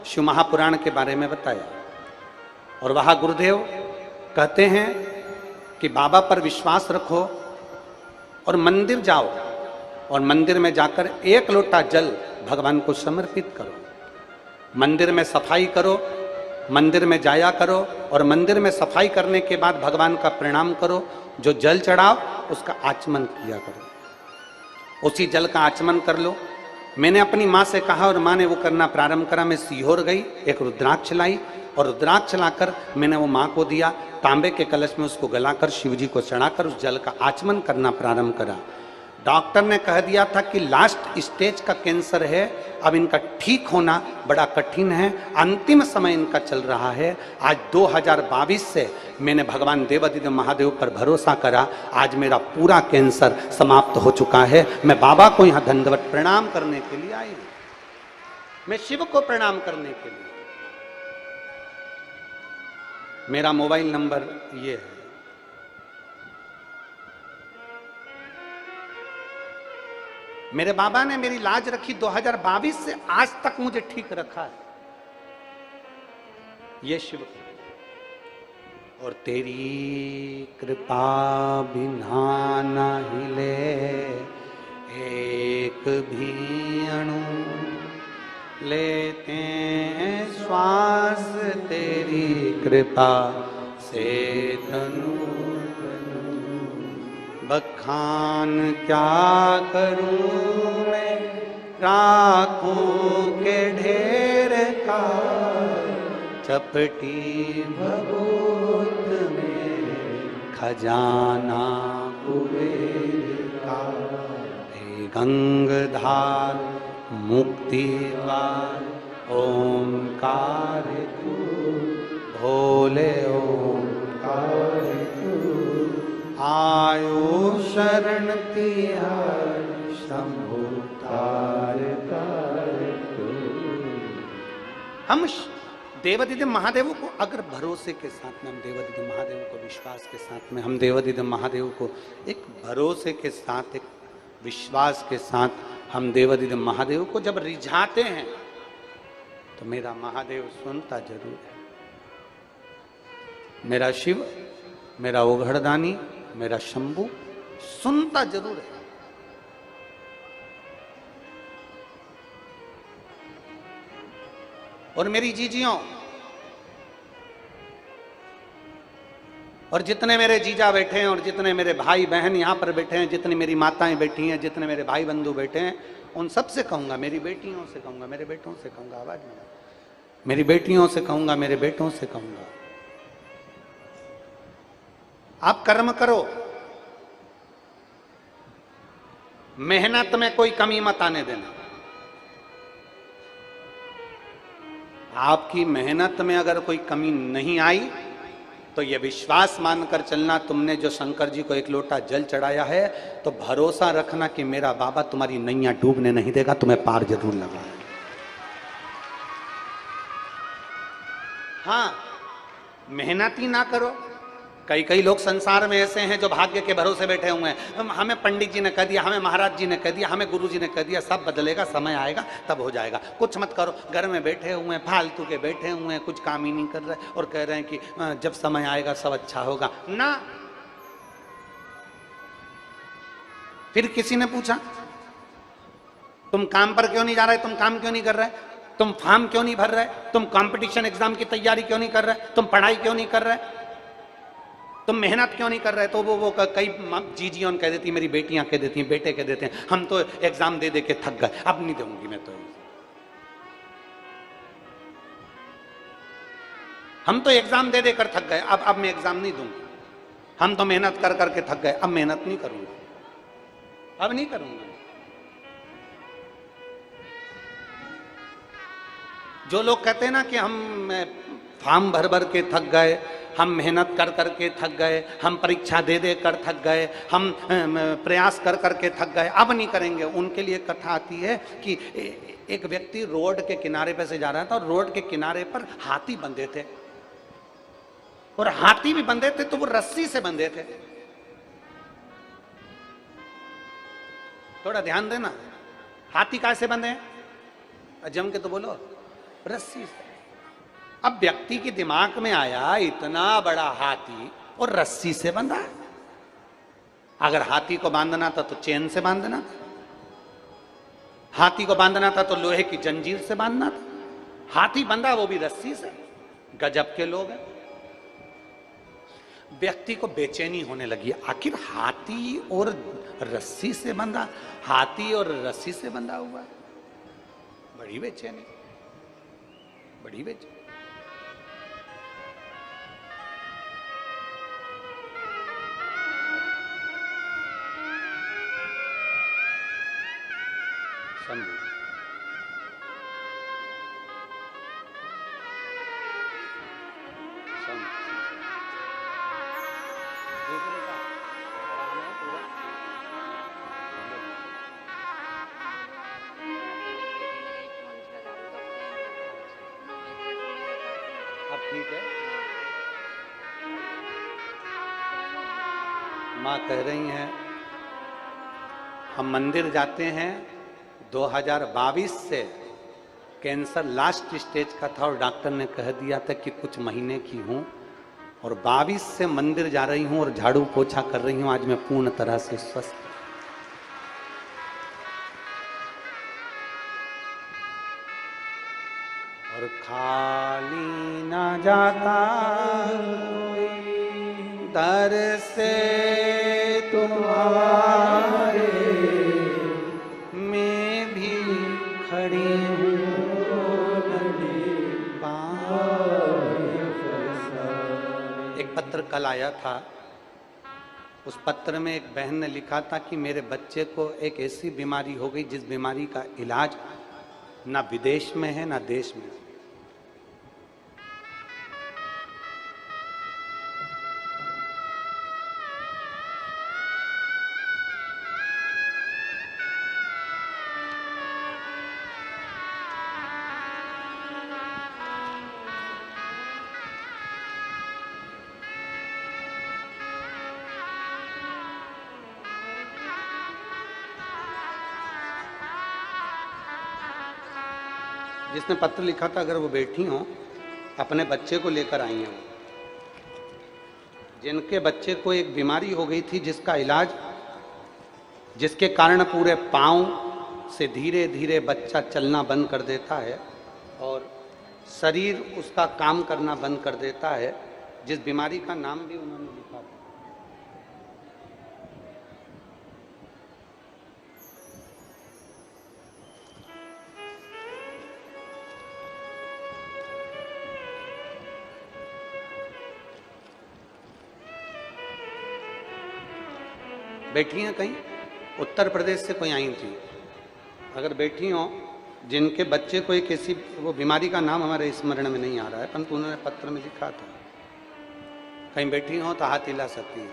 शिव महापुराण के बारे में बताया, और वहाँ गुरुदेव कहते हैं कि बाबा पर विश्वास रखो और मंदिर जाओ और मंदिर में जाकर 1 लोटा जल भगवान को समर्पित करो, मंदिर में सफाई करो, मंदिर में जाया करो और मंदिर में सफाई करने के बाद भगवान का प्रणाम करो, जो जल चढ़ाओ उसका आचमन किया करो, उसी जल का आचमन कर लो। मैंने अपनी माँ से कहा और माँ ने वो करना प्रारंभ करा। मैं सीहोर गई, एक रुद्राक्ष लाई और रुद्राक्ष लाकर मैंने वो माँ को दिया, तांबे के कलश में उसको गलाकर शिव जी को चढ़ाकर उस जल का आचमन करना प्रारंभ करा। डॉक्टर ने कह दिया था कि लास्ट स्टेज का कैंसर है, अब इनका ठीक होना बड़ा कठिन है, अंतिम समय इनका चल रहा है। आज 2022 से मैंने भगवान देवादिदेव महादेव पर भरोसा करा, आज मेरा पूरा कैंसर समाप्त हो चुका है। मैं बाबा को यहाँ दंडवत प्रणाम करने के लिए आई हूँ, मैं शिव को प्रणाम करने के लिए। मेरा मोबाइल नंबर ये है, मेरे बाबा ने मेरी लाज रखी 2022 से आज तक मुझे ठीक रखा है, ये शिव। और तेरी कृपा बिना न हिले एक भी अणु, लेते हैं श्वास तेरी कृपा से तनु। बखान क्या करूं मैं राखों के ढेर का, चपटी भभूत में खजाना कुबेर का। हे गंगधार मुक्ति द्वार ओंकार तू, भोले ओंकार तू। आयो शरण तिहार शंभु तार तार तू। हम देवादिदेव महादेव को अगर भरोसे के साथ में, हम देवादिदेव महादेव को विश्वास के साथ में, हम देवादिदेव महादेव को एक भरोसे के साथ, एक विश्वास के साथ हम देवादिदेव महादेव को जब रिझाते हैं तो मेरा महादेव सुनता जरूर है। मेरा शिव, मेरा ओघड़दानी, मेरा शंभू सुनता जरूर है। और मेरी जीजियों और जितने मेरे जीजा बैठे हैं और जितने मेरे भाई बहन यहाँ पर बैठे हैं, जितनी मेरी माताएं बैठी हैं, जितने मेरे भाई बंधु बैठे हैं, उन सब से कहूंगा, मेरी बेटियों से कहूंगा, मेरे बेटों से कहूंगा, आवाज में, मेरी बेटियों से कहूंगा, मेरे बेटों से कहूंगा, आप कर्म करो, मेहनत में कोई कमी मत आने देना। आपकी मेहनत में अगर कोई कमी नहीं आई तो यह विश्वास मानकर चलना, तुमने जो शंकर जी को 1 लोटा जल चढ़ाया है तो भरोसा रखना कि मेरा बाबा तुम्हारी नैया डूबने नहीं देगा, तुम्हें पार जरूर लगा। हाँ, मेहनत ही ना करो। कई लोग संसार में ऐसे हैं जो भाग्य के भरोसे बैठे हुए हैं। हमें पंडित जी ने कह दिया, हमें महाराज जी ने कह दिया, हमें गुरु जी ने कह दिया, सब बदलेगा, समय आएगा तब हो जाएगा। कुछ मत करो, घर में बैठे हुए हैं, फालतू के बैठे हुए हैं, कुछ काम ही नहीं कर रहे और कह रहे हैं कि जब समय आएगा सब अच्छा होगा ना। फिर किसी ने पूछा तुम काम पर क्यों नहीं जा रहे, तुम काम क्यों नहीं कर रहे, तुम फॉर्म क्यों नहीं भर रहे, तुम कंपटीशन एग्जाम की तैयारी क्यों नहीं कर रहे, तुम पढ़ाई क्यों नहीं कर रहे, तुम मेहनत क्यों नहीं कर रहे। तो वो कई जीजियों कह देती, मेरी बेटियां कह देती हैं, बेटे कह देते हैं, हम तो एग्जाम दे दे के थक गए, अब नहीं दूंगी मैं, तो हम तो एग्जाम दे देकर थक गए, अब मैं एग्जाम नहीं दूंगी, हम तो मेहनत कर करके थक गए, अब मेहनत नहीं करूंगा, अब नहीं करूंगा। जो लोग कहते हैं ना कि हम फॉर्म भर भर के थक गए, हम मेहनत कर कर के थक गए, हम परीक्षा दे दे कर थक गए, हम प्रयास कर कर के थक गए, अब नहीं करेंगे, उनके लिए कथा आती है कि एक व्यक्ति रोड के किनारे पे से जा रहा था और रोड के किनारे पर हाथी बंधे थे, और हाथी भी बंधे थे तो वो रस्सी से बंधे थे। थोड़ा ध्यान देना। हाथी कैसे बंधे हैं? जम के तो बोलो, रस्सी से। अब व्यक्ति के दिमाग में आया इतना बड़ा हाथी और रस्सी से बंधा। अगर हाथी को बांधना था तो चेन से बांधना था, हाथी को बांधना था तो लोहे की जंजीर से बांधना था, हाथी बंधा वो भी रस्सी से। गजब के लोग हैं। व्यक्ति को बेचैनी होने लगी, आखिर हाथी और रस्सी से बंधा, हाथी और रस्सी से बंधा हुआ है। बड़ी बेचैनी, बड़ी बेचैनी। शंभू अब ठीक है। माँ कह रही हैं हम मंदिर जाते हैं 2022 से कैंसर लास्ट स्टेज का था और डॉक्टर ने कह दिया था कि कुछ महीने की हूं, और 22 से मंदिर जा रही हूं और झाड़ू पोछा कर रही हूं। आज मैं पूर्ण तरह से स्वस्थ। और खाली ना जाता दर से तुम्हारे, मैं भी खड़ी हूँ। एक पत्र कल आया था, उस पत्र में एक बहन ने लिखा था कि मेरे बच्चे को एक ऐसी बीमारी हो गई जिस बीमारी का इलाज ना विदेश में है ना देश में। जिसने पत्र लिखा था, अगर वो बैठी हो, अपने बच्चे को लेकर आई हैं, जिनके बच्चे को एक बीमारी हो गई थी जिसका इलाज, जिसके कारण पूरे पांव से धीरे धीरे बच्चा चलना बंद कर देता है और शरीर उसका काम करना बंद कर देता है, जिस बीमारी का नाम भी उन्होंने लिखा था। बैठी हैं कहीं, उत्तर प्रदेश से कोई आई थी। अगर बैठी हो, जिनके बच्चे को एक ऐसी, वो बीमारी का नाम हमारे स्मरण में नहीं आ रहा है, परंतु उन्होंने पत्र में लिखा था, कहीं बैठी हो तो हाथ हिला सकती हैं।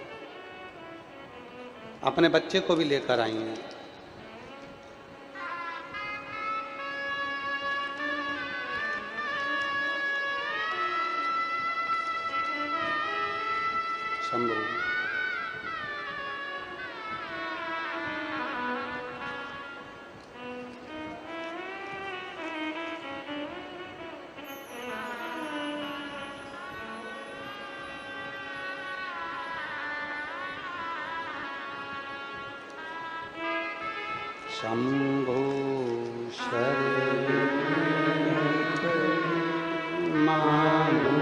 अपने बच्चे को भी लेकर आई हैं। शंभू शंभो शरण मानो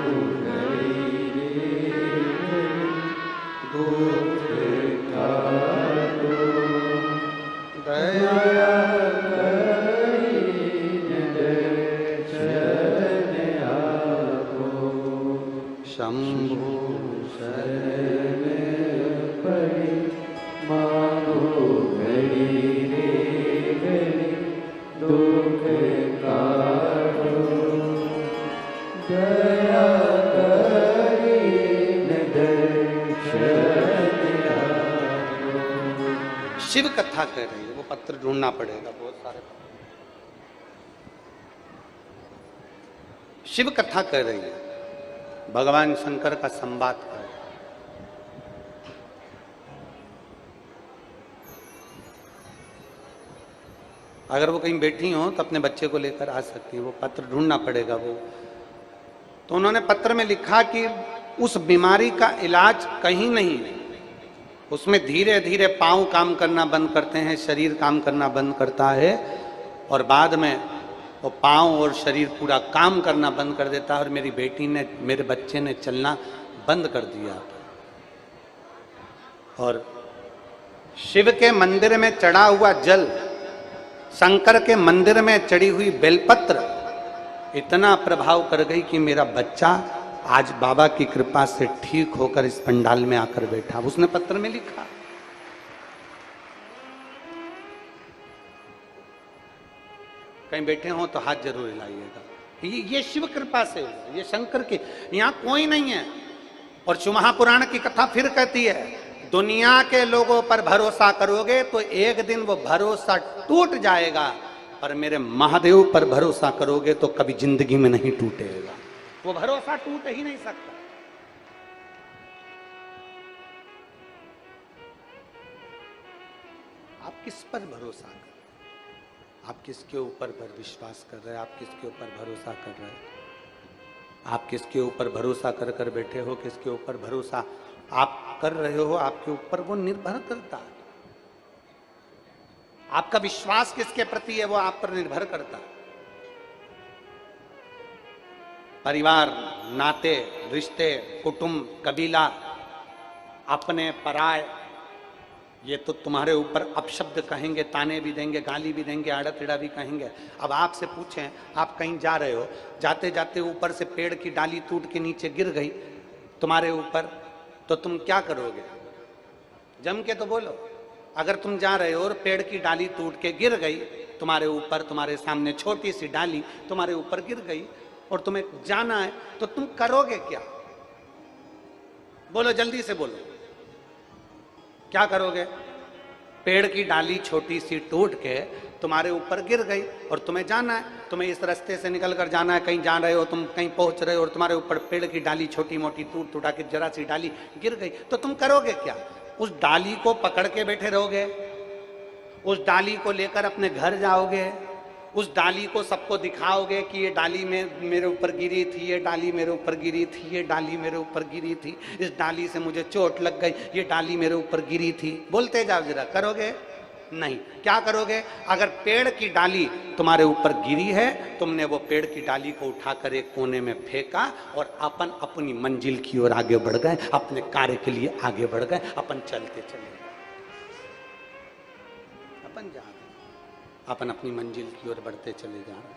दुख काटो दया शंभो शरण पड़ी मानो घड़ी रे घड़ी दुख काटो दया करी दर्शन आपो। शिव कथा कह रही है, वो पत्र ढूंढना पड़ेगा, बहुत सारे शिव कथा कह रही है, भगवान शंकर का संवाद है। अगर वो कहीं बैठी हो तो अपने बच्चे को लेकर आ सकती है, वो पत्र ढूंढना पड़ेगा वो। तो उन्होंने पत्र में लिखा कि उस बीमारी का इलाज कहीं नहीं, उसमें धीरे धीरे पांव काम करना बंद करते हैं, शरीर काम करना बंद करता है, और बाद में वो पांव और शरीर पूरा काम करना बंद कर देता है। और मेरी बेटी ने, मेरे बच्चे ने चलना बंद कर दिया। और शिव के मंदिर में चढ़ा हुआ जल, शंकर के मंदिर में चढ़ी हुई बेलपत्र इतना प्रभाव कर गई कि मेरा बच्चा आज बाबा की कृपा से ठीक होकर इस पंडाल में आकर बैठा। उसने पत्र में लिखा। कहीं बैठे हो तो हाथ जरूर हिलाइएगा। ये शिव कृपा से हुआ, ये शंकर की, यहां कोई नहीं है। और शिव महापुराण की कथा फिर कहती है, दुनिया के लोगों पर भरोसा करोगे तो एक दिन वो भरोसा टूट जाएगा, पर मेरे महादेव पर भरोसा करोगे तो कभी जिंदगी में नहीं टूटेगा। वो भरोसा टूट ही नहीं सकता। आप किस पर भरोसा कर रहे हैं? आप किसके ऊपर विश्वास कर रहे हैं? आप किसके ऊपर भरोसा कर रहे हैं? आप किसके ऊपर भरोसा कर कर बैठे हो? किसके ऊपर भरोसा आप कर रहे हो? आपके ऊपर वो निर्भर करता है। आपका विश्वास किसके प्रति है वो आप पर निर्भर करता है। परिवार, नाते, रिश्ते, कुटुंब, कबीला, अपने पराय, ये तो तुम्हारे ऊपर अपशब्द कहेंगे, ताने भी देंगे, गाली भी देंगे, आड़ा टेढ़ा भी कहेंगे। अब आपसे पूछें, आप कहीं जा रहे हो, जाते जाते ऊपर से पेड़ की डाली टूट के नीचे गिर गई तुम्हारे ऊपर, तो तुम क्या करोगे? जम के तो बोलो। अगर तुम जा रहे हो और पेड़ की डाली टूट के गिर गई तुम्हारे ऊपर, तुम्हारे सामने छोटी सी डाली तुम्हारे ऊपर गिर गई और तुम्हें जाना है, तो तुम करोगे क्या? बोलो, जल्दी से बोलो, क्या करोगे? पेड़ की डाली छोटी सी टूट के तुम्हारे ऊपर गिर गई और तुम्हें जाना है, तुम्हें इस रास्ते से निकल कर जाना है, कहीं जा रहे हो, तुम कहीं पहुंच रहे हो और तुम्हारे ऊपर पेड़ की डाली छोटी मोटी टूट टूटा के जरा सी डाली गिर गई, तो तुम करोगे क्या? उस डाली को पकड़ के बैठे रहोगे? उस डाली को लेकर अपने घर जाओगे? उस डाली को सबको दिखाओगे कि ये डाली में मेरे ऊपर गिरी थी, ये डाली मेरे ऊपर गिरी थी, ये डाली मेरे ऊपर गिरी थी, इस डाली से मुझे चोट लग गई, ये डाली मेरे ऊपर गिरी थी? बोलते जाओ जरा, करोगे? नहीं। क्या करोगे? अगर पेड़ की डाली तुम्हारे ऊपर गिरी है, तुमने वो पेड़ की डाली को उठाकर एक कोने में फेंका और अपन अपनी मंजिल की ओर आगे बढ़ गए, अपने कार्य के लिए आगे बढ़ गए, अपन चलते चले गए, अपन जा रहे, अपन अपनी मंजिल की ओर बढ़ते चले जा रहे।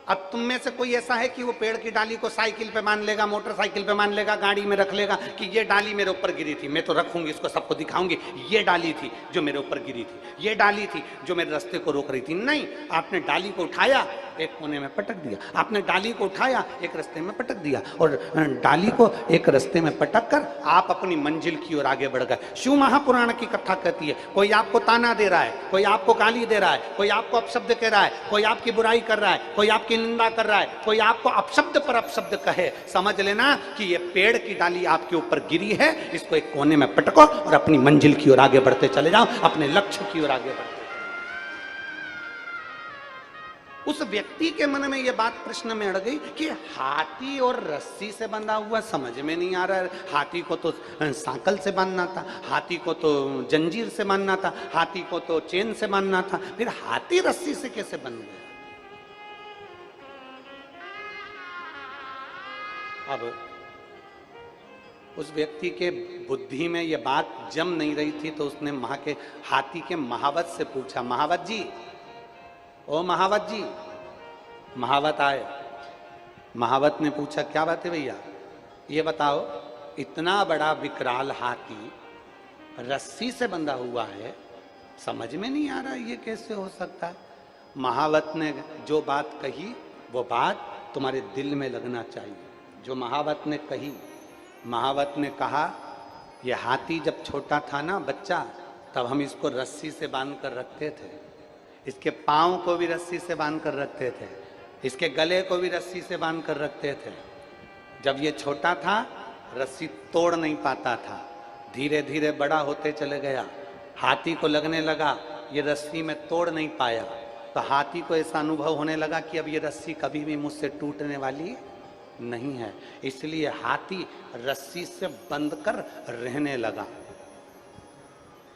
अब तुम में से कोई ऐसा है कि वो पेड़ की डाली को साइकिल पे मान लेगा, मोटरसाइकिल पे मान लेगा, गाड़ी में रख लेगा कि ये डाली मेरे ऊपर गिरी थी, मैं तो रखूंगी इसको, सबको दिखाऊंगी, ये डाली थी जो मेरे ऊपर गिरी थी, ये डाली थी जो मेरे रास्ते को रोक रही थी? नहीं। आपने डाली को उठाया, एक कोने में पटक दिया। आपने डाली को उठाया, एक रास्ते में पटक दिया, और डाली को एक रास्ते में पटक कर आप अपनी मंजिल की ओर आगे बढ़ गए। शिव महापुराण की कथा कहती है, कोई आपको ताना दे रहा है, कोई आपको गाली दे रहा है, कोई आपको अपशब्द कह रहा है, कोई आपकी बुराई कर रहा है, कोई आपकी निंदा कर रहा है, कोई आपको अपशब्द पर अपशब्द कहे, समझ लेना कि ये पेड़ की डाली आपके ऊपर गिरी है, इसको एक कोने में पटको और अपनी मंजिल की ओर आगे बढ़ते चले जाओ, अपने लक्ष्य की ओर आगे बढ़ते। उस व्यक्ति के मन में यह बात प्रश्न में अड़ गई कि हाथी और रस्सी से बंधा हुआ समझ में नहीं आ रहा है। हाथी को तो सांकल से बांधना था, हाथी को तो जंजीर से बांधना था, हाथी को तो चेन से बांधना था, फिर हाथी रस्सी से कैसे बंध गया? अब उस व्यक्ति के बुद्धि में यह बात जम नहीं रही थी, तो उसने हाथी के महावत से पूछा, महावत जी, ओ महावत जी। महावत आए। महावत ने पूछा, क्या बात है भैया, ये बताओ, इतना बड़ा विकराल हाथी रस्सी से बंधा हुआ है, समझ में नहीं आ रहा ये कैसे हो सकता है? महावत ने जो बात कही वो बात तुम्हारे दिल में लगना चाहिए। जो महावत ने कही, महावत ने कहा, ये हाथी जब छोटा था ना बच्चा, तब हम इसको रस्सी से बांध कर रखते थे, इसके पाँव को भी रस्सी से बांध कर रखते थे, इसके गले को भी रस्सी से बांध कर रखते थे। जब ये छोटा था रस्सी तोड़ नहीं पाता था, धीरे धीरे बड़ा होते चले गया, हाथी को लगने लगा ये रस्सी मैं तोड़ नहीं पाया, तो हाथी को ऐसा अनुभव होने लगा कि अब ये रस्सी कभी भी मुझसे टूटने वाली नहीं है, इसलिए हाथी रस्सी से बंध कर रहने लगा।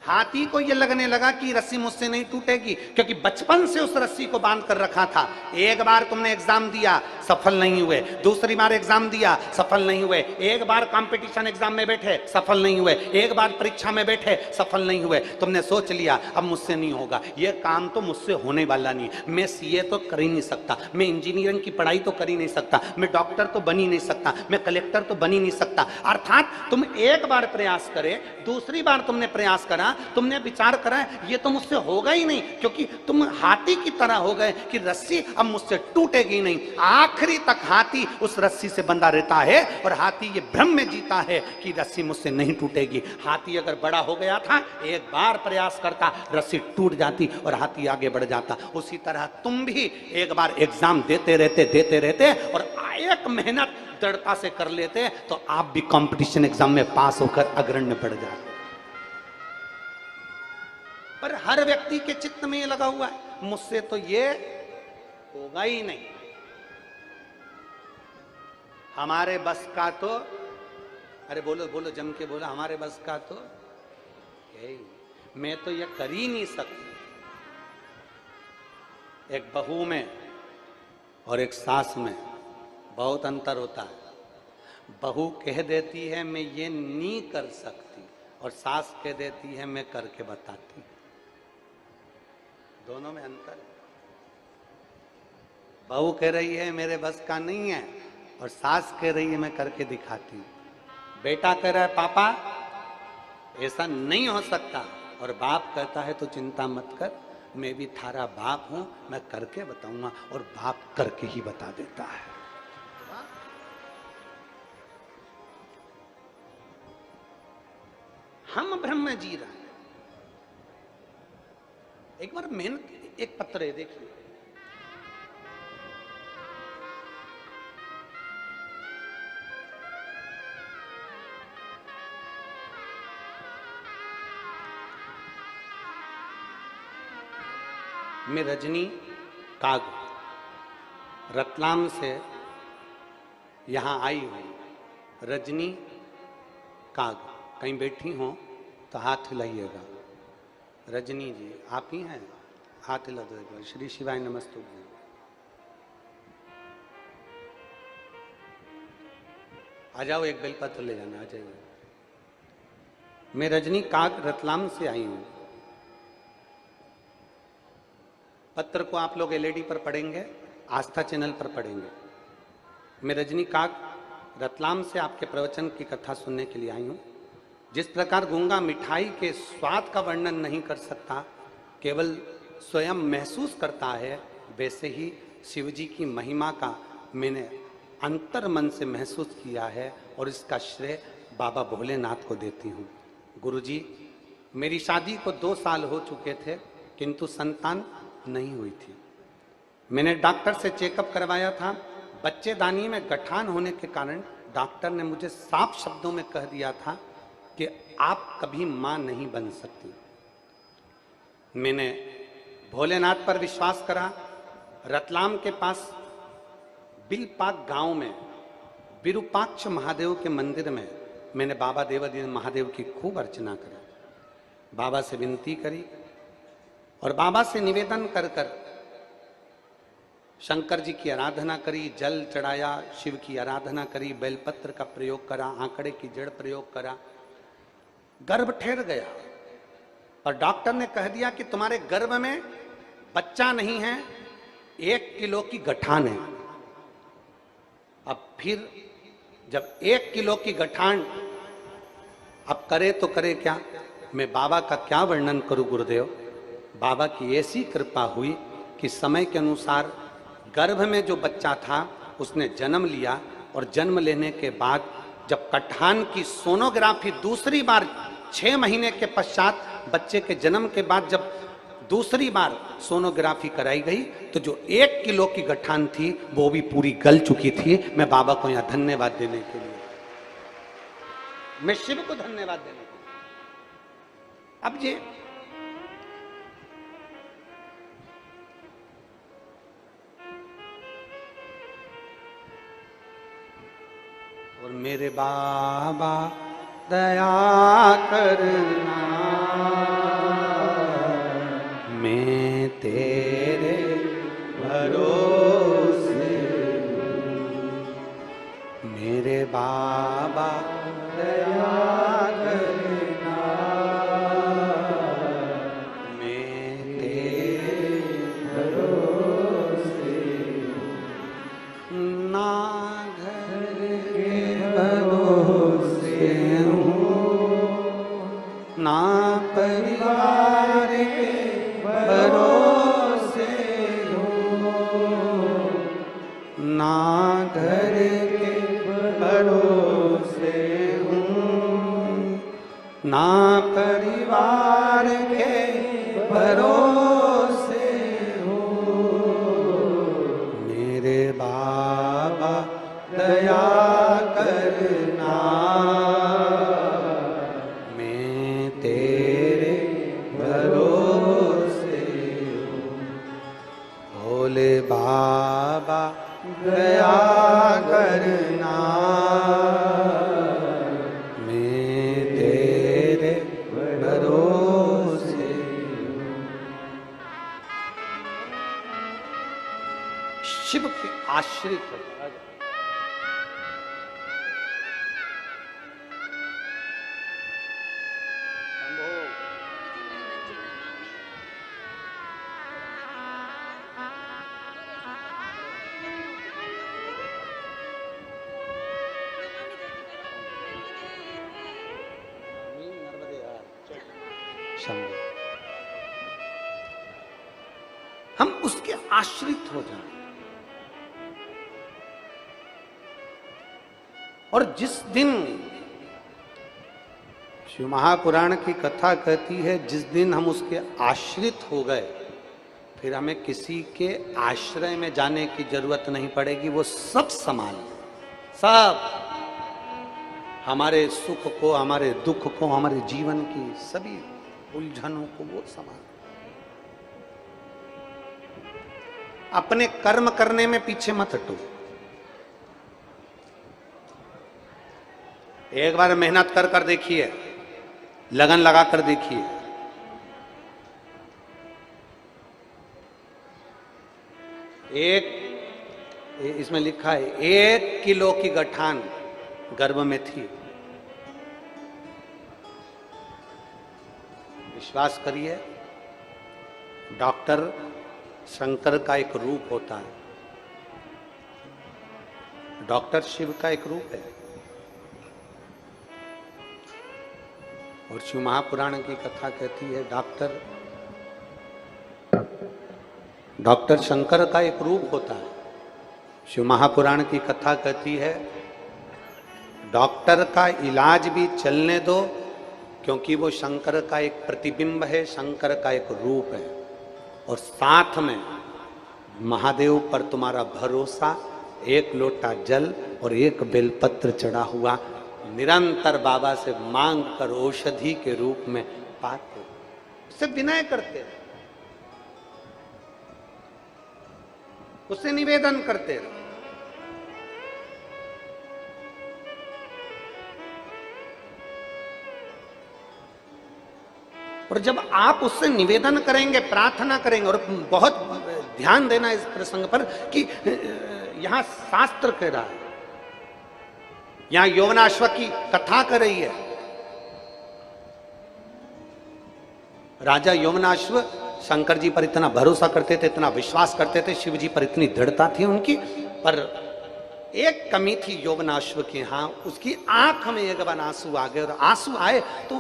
हाथी को यह लगने लगा कि रस्सी मुझसे नहीं टूटेगी, क्योंकि बचपन से उस रस्सी को बांध कर रखा था। एक बार तुमने एग्जाम दिया, सफल नहीं हुए, दूसरी बार एग्जाम दिया, सफल नहीं हुए, एक बार कंपटीशन एग्जाम में बैठे, सफल नहीं हुए, एक बार परीक्षा में बैठे, सफल नहीं हुए। तुमने सोच लिया अब मुझसे नहीं होगा, यह काम तो मुझसे होने वाला नहीं, मैं सीए तो कर ही नहीं सकता, मैं इंजीनियरिंग की पढ़ाई तो कर ही नहीं सकता, मैं डॉक्टर तो बन ही नहीं सकता, मैं कलेक्टर तो बन ही नहीं सकता। अर्थात तुम एक बार प्रयास करे, दूसरी बार तुमने प्रयास करा, तुमने विचार करा ये तो मुझसे होगा ही नहीं, क्योंकि तुम हाथी की तरह हो गए कि रस्सी अब मुझसे टूटेगी नहीं। आखिरी तक हाथी उस रस्सी से बंधा रहता है और हाथी ये भ्रम में जीता है कि रस्सी मुझसे नहीं टूटेगी। हाथी अगर बड़ा हो गया था, एक बार प्रयास करता, रस्सी टूट जाती और हाथी आगे बढ़ जाता। उसी तरह तुम भी एक बार एग्जाम देते रहते और एक मेहनत दृढ़ता से कर लेते तो आप भी कंपटीशन एग्जाम में पास होकर अग्रण्य बढ़ जाते। पर हर व्यक्ति के चित्त में ये लगा हुआ है मुझसे तो ये होगा ही नहीं, हमारे बस का तो, अरे बोलो बोलो जम के बोलो, हमारे बस का तो यही, मैं तो ये कर ही नहीं सकती। एक बहू में और एक सास में बहुत अंतर होता है। बहू कह देती है मैं ये नहीं कर सकती और सास कह देती है मैं करके बताती। दोनों में अंतर है। बहू कह रही है मेरे बस का नहीं है और सास कह रही है मैं करके दिखाती हूँ। बेटा कह रहा है पापा ऐसा नहीं हो सकता और बाप कहता है तो चिंता मत कर, मैं भी थारा बाप हूं, मैं करके बताऊंगा, और बाप करके ही बता देता है। हम भ्रम में जी रहे हैं। एक बार मेहनत, एक पत्र है देखिए, मैं रजनी काग रतलाम से यहां आई हूं। रजनी काग, कहीं बैठी हो तो हाथ हिलाइएगा। रजनी जी आप ही हैं, हाथ हिला दो एक बार। श्री शिवाय नमस्तु। आ जाओ, एक बेलपत्र ले जाना, आ जाइए। मैं रजनी काग रतलाम से आई हूं। पत्र को आप लोग एलईडी पर पढ़ेंगे, आस्था चैनल पर पढ़ेंगे। मैं रजनी काग रतलाम से आपके प्रवचन की कथा सुनने के लिए आई हूं। जिस प्रकार गूंगा मिठाई के स्वाद का वर्णन नहीं कर सकता, केवल स्वयं महसूस करता है, वैसे ही शिव जी की महिमा का मैंने अंतर मन से महसूस किया है और इसका श्रेय बाबा भोलेनाथ को देती हूँ। गुरुजी, मेरी शादी को 2 साल हो चुके थे किंतु संतान नहीं हुई थी। मैंने डॉक्टर से चेकअप करवाया था। बच्चेदानी में गठान होने के कारण डॉक्टर ने मुझे साफ शब्दों में कह दिया था कि आप कभी मां नहीं बन सकती। मैंने भोलेनाथ पर विश्वास करा। रतलाम के पास बिलपाक गांव में विरूपाक्ष महादेव के मंदिर में मैंने बाबा देवाधीन महादेव की खूब अर्चना करी, बाबा से विनती करी और बाबा से निवेदन कर कर शंकर जी की आराधना करी, जल चढ़ाया, शिव की आराधना करी, बेलपत्र का प्रयोग करा, आंकड़े की जड़ प्रयोग करा। गर्भ ठहर गया और डॉक्टर ने कह दिया कि तुम्हारे गर्भ में बच्चा नहीं है, 1 किलो की गठान है। अब फिर जब 1 किलो की गठान, अब करे तो करे क्या, मैं बाबा का क्या वर्णन करूं गुरुदेव। बाबा की ऐसी कृपा हुई कि समय के अनुसार गर्भ में जो बच्चा था उसने जन्म लिया और जन्म लेने के बाद जब कठान की सोनोग्राफी दूसरी बार 6 महीने के पश्चात, बच्चे के जन्म के बाद जब दूसरी बार सोनोग्राफी कराई गई तो जो 1 किलो की गठान थी वो भी पूरी गल चुकी थी। मैं बाबा को यहां धन्यवाद देने के लिए, मैं शिव को धन्यवाद देने के लिए। अब ये मेरे बाबा दया करना, मैं तेरे भरोसे हूँ। मेरे बाबा दया करना, मैं तेरे भरोसे हूँ। ना घर के भरोसे हूँ, ना परिवार के भरोसे हूँ, ना घर के भरोसे हूँ, ना परिवार के भरोसे हूँ। मेरे बाबा दया करना, मैं तेरे भरोसे हूँ। भोले बाबा दया करना, मैं तेरे भरोसे हूँ। शिव के आश्रित होता है। हम उसके आश्रित हो जाएं। और जिस दिन शिव महापुराण की कथा कहती है, जिस दिन हम उसके आश्रित हो गए, फिर हमें किसी के आश्रय में जाने की जरूरत नहीं पड़ेगी। वो सब संभाल, सब हमारे सुख को, हमारे दुख को, हमारे जीवन की सभी उलझनों को वो संभाल। अपने कर्म करने में पीछे मत हटो। एक बार मेहनत कर कर देखिए, लगन लगा कर देखिए। इसमें लिखा है 1 किलो की गठान गर्भ में थी। विश्वास करिए, डॉक्टर शंकर का एक रूप होता है, डॉक्टर शिव का एक रूप है। और शिव महापुराण की कथा कहती है डॉक्टर शंकर का एक रूप होता है। शिव महापुराण की कथा कहती है डॉक्टर का इलाज भी चलने दो, क्योंकि वो शंकर का एक प्रतिबिंब है, शंकर का एक रूप है। और साथ में महादेव पर तुम्हारा भरोसा, 1 लोटा जल और 1 बेलपत्र चढ़ा हुआ, निरंतर बाबा से मांग कर औषधि के रूप में पाते, उससे विनय करते, उससे निवेदन करते रहो। और जब आप उससे निवेदन करेंगे, प्रार्थना करेंगे, और बहुत ध्यान देना इस प्रसंग पर कि यहां शास्त्र कह रहा है, यहां यौवनाश्व की कथा कर रही है। राजा यौवनाश्व शंकर जी पर इतना भरोसा करते थे, इतना विश्वास करते थे, शिव जी पर इतनी दृढ़ता थी उनकी, पर एक कमी थी यौवनाश्व के यहाँ, उसकी आंख में एक बार आंसू आ गए। और आंसू आए तो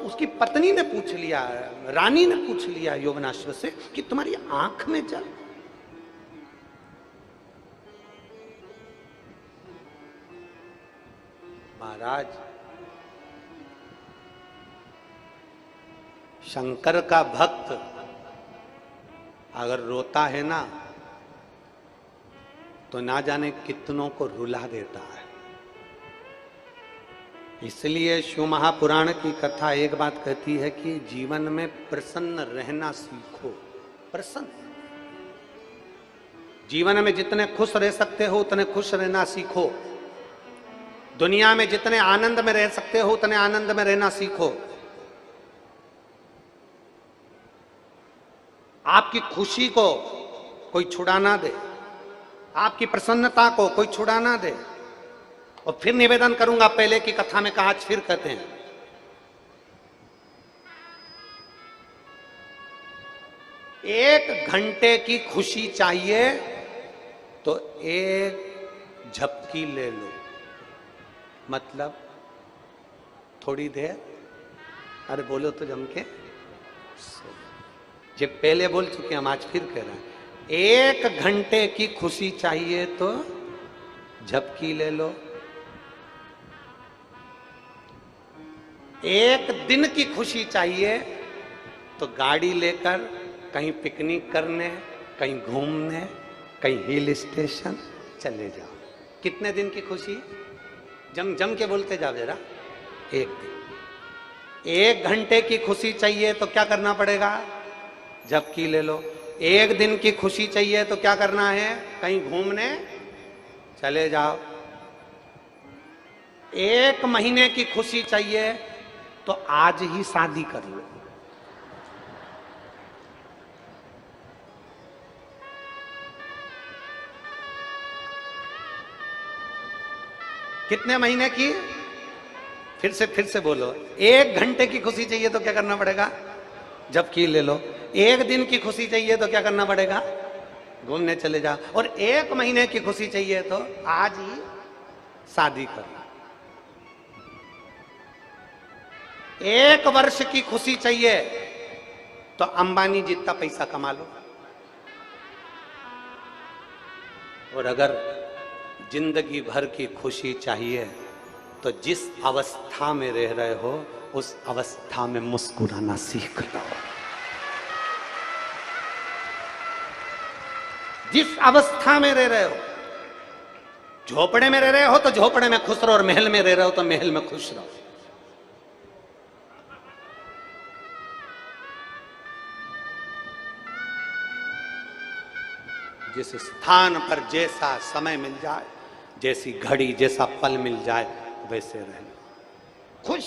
उसकी पत्नी ने पूछ लिया, रानी ने पूछ लिया यौवनाश्व से कि तुम्हारी आंख में जल। महाराज, शंकर का भक्त अगर रोता है ना, तो ना जाने कितनों को रुला देता है। इसलिए शिव महापुराण की कथा एक बात कहती है कि जीवन में प्रसन्न रहना सीखो। प्रसन्न, जीवन में जितने खुश रह सकते हो उतने खुश रहना सीखो। दुनिया में जितने आनंद में रह सकते हो उतने आनंद में रहना सीखो। आपकी खुशी को कोई छुड़ा ना दे, आपकी प्रसन्नता को कोई छुड़ा ना दे। और फिर निवेदन करूंगा, पहले की कथा में कहा, आज फिर कहते हैं, एक घंटे की खुशी चाहिए तो एक झपकी ले लो। मतलब थोड़ी देर, अरे बोलो तो जम के, जो पहले बोल चुके हम आज फिर कह रहे हैं, एक घंटे की खुशी चाहिए तो झपकी ले लो। एक दिन की खुशी चाहिए तो गाड़ी लेकर कहीं पिकनिक करने, कहीं घूमने, कहीं हिल स्टेशन चले जाओ। कितने दिन की खुशी? जम जम के बोलते जाओ जरा। एक दिन। एक घंटे की खुशी चाहिए तो क्या करना पड़ेगा? झपकी ले लो। एक दिन की खुशी चाहिए तो क्या करना है? कहीं घूमने चले जाओ। एक महीने की खुशी चाहिए तो आज ही शादी कर लो। कितने महीने की? फिर से बोलो। एक घंटे की खुशी चाहिए तो क्या करना पड़ेगा? झपकी ले लो। एक दिन की खुशी चाहिए तो क्या करना पड़ेगा? घूमने चले जाओ। और एक महीने की खुशी चाहिए तो आज ही शादी करो। एक वर्ष की खुशी चाहिए तो अंबानी जितना पैसा कमा लो। और अगर जिंदगी भर की खुशी चाहिए तो जिस अवस्था में रह रहे हो उस अवस्था में मुस्कुराना सीख लो। जिस अवस्था में रह रहे हो, झोपड़े में रह रहे हो तो झोपड़े में खुश रहो, और महल में रह रहे हो तो महल में खुश रहो। जिस स्थान पर जैसा समय मिल जाए, जैसी घड़ी, जैसा पल मिल जाए, वैसे रहना खुश।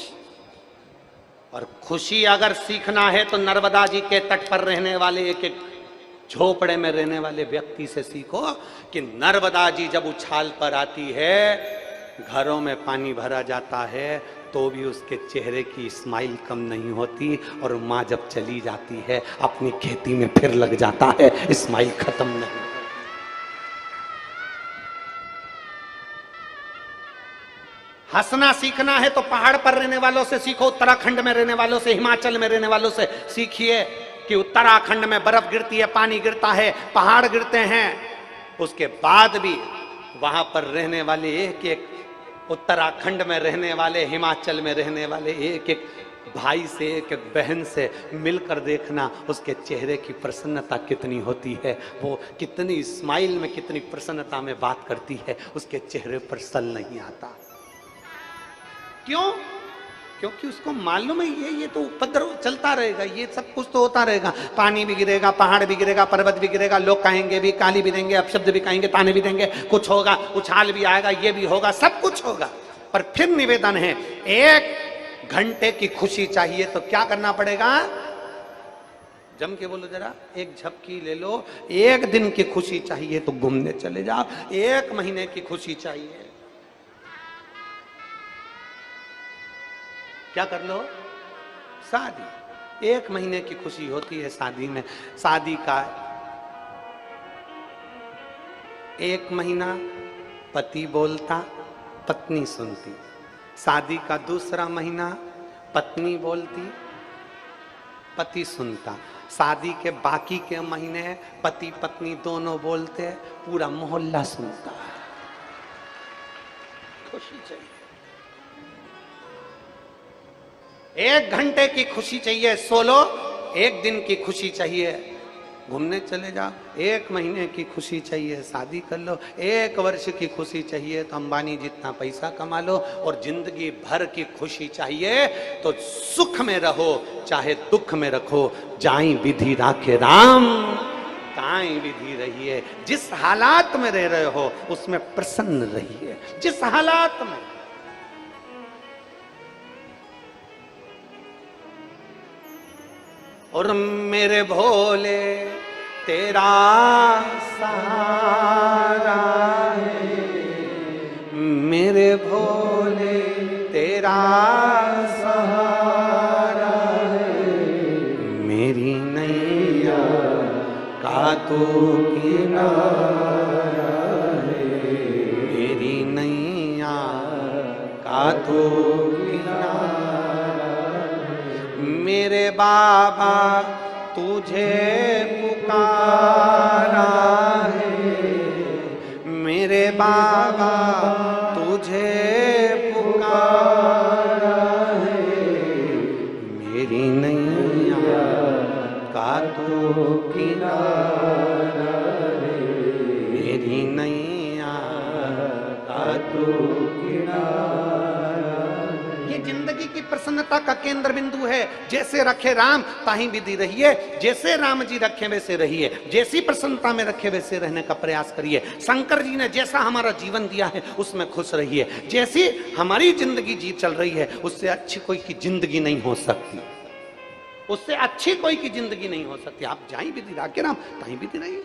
और खुशी अगर सीखना है तो नर्मदा जी के तट पर रहने वाले एक एक झोपड़े में रहने वाले व्यक्ति से सीखो कि नर्मदा जी जब उछाल पर आती है, घरों में पानी भरा जाता है तो भी उसके चेहरे की स्माइल कम नहीं होती। और माँ जब चली जाती है अपनी खेती में फिर लग जाता है, स्माइल खत्म नहीं। हंसना सीखना है तो पहाड़ पर रहने वालों से सीखो, उत्तराखंड में रहने वालों से, हिमाचल में रहने वालों से सीखिए कि उत्तराखंड में बर्फ गिरती है, पानी गिरता है, पहाड़ गिरते हैं, उसके बाद भी वहां पर रहने वाले एक एक, उत्तराखंड में रहने वाले, हिमाचल में रहने वाले एक एक भाई से, एक एक बहन से मिलकर देखना उसके चेहरे की प्रसन्नता कितनी होती है। वो कितनी स्माइल में, कितनी प्रसन्नता में बात करती है, उसके चेहरे पर सल नहीं आता। क्यों? क्योंकि उसको मालूम है ये तो उपद्रव चलता रहेगा, ये सब कुछ तो होता रहेगा। पानी भी गिरेगा, पहाड़ भी गिरेगा, पर्वत भी गिरेगा, लोग कहेंगे भी, गाली भी देंगे, अपशब्द भी कहेंगे, ताने भी देंगे, कुछ होगा, उछाल भी आएगा, ये भी होगा, सब कुछ होगा। पर फिर निवेदन है, एक घंटे की खुशी चाहिए तो क्या करना पड़ेगा? जम के बोलो जरा। एक झपकी ले लो। एक दिन की खुशी चाहिए तो घूमने चले जाओ। एक महीने की खुशी चाहिए, क्या कर लो? शादी। एक महीने की खुशी होती है शादी में। शादी का एक महीना पति बोलता, पत्नी सुनती। शादी का दूसरा महीना पत्नी बोलती, पति सुनता। शादी के बाकी के महीने पति पत्नी दोनों बोलते, पूरा मोहल्ला सुनता। खुशी चाहिए। एक घंटे की खुशी चाहिए, सो लो। एक दिन की खुशी चाहिए, घूमने चले जाओ। एक महीने की खुशी चाहिए, शादी कर लो। एक वर्ष की खुशी चाहिए तो अंबानी जितना पैसा कमा लो। और जिंदगी भर की खुशी चाहिए तो सुख में रहो, चाहे दुख में रखो। जाई विधि राखे राम, ताई विधि रहिए। जिस हालात में रह रहे हो उसमें प्रसन्न रहिए। जिस हालात में, और मेरे भोले तेरा सहारा है, मेरे भोले तेरा सहारा है, मेरी नैया का तू किनारा है, मेरी नैया का तू किनारा है, मेरे बाबा तुझे पुकारा है, मेरे बाबा तुझे पुकारा है, मेरी नैया का तू किनारा है, मेरी नैया का तू किनारा। ये जिंदगी की प्रसन्नता का केंद्र बिंदु है। जैसे रखे राम ताही विधि रहिए, जैसे राम जी रखे वैसे रहिए, जैसी प्रसन्नता में रखे वैसे रहने का प्रयास करिए। शंकर जी ने जैसा हमारा जीवन दिया है उसमें खुश रहिए। जैसी हमारी जिंदगी जी चल रही है उससे अच्छी कोई की जिंदगी नहीं हो सकती, उससे अच्छी कोई की जिंदगी नहीं हो सकती। आप जाई विधि राखे राम ताही विधि रहिए,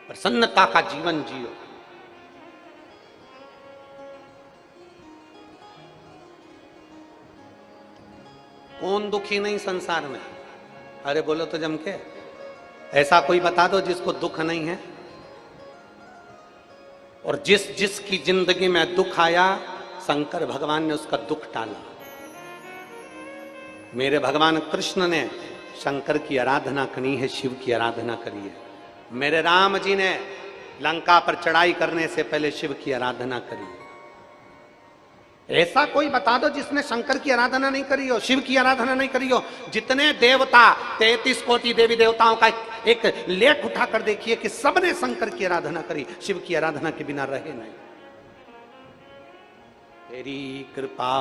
प्रसन्नता का जीवन जियो। कौन दुखी नहीं संसार में? अरे बोलो तो जम के, ऐसा कोई बता दो जिसको दुख नहीं है। और जिसकी जिंदगी में दुख आया शंकर भगवान ने उसका दुख टाला। मेरे भगवान कृष्ण ने शंकर की आराधना करी है, शिव की आराधना करी है। मेरे राम जी ने लंका पर चढ़ाई करने से पहले शिव की आराधना करी। ऐसा कोई बता दो जिसने शंकर की आराधना नहीं करी हो, शिव की आराधना नहीं करी हो। जितने देवता 33 कोटि देवी देवताओं का एक लेख उठाकर देखिए कि सबने शंकर की आराधना करी, शिव की आराधना के बिना रहे नहीं। तेरी कृपा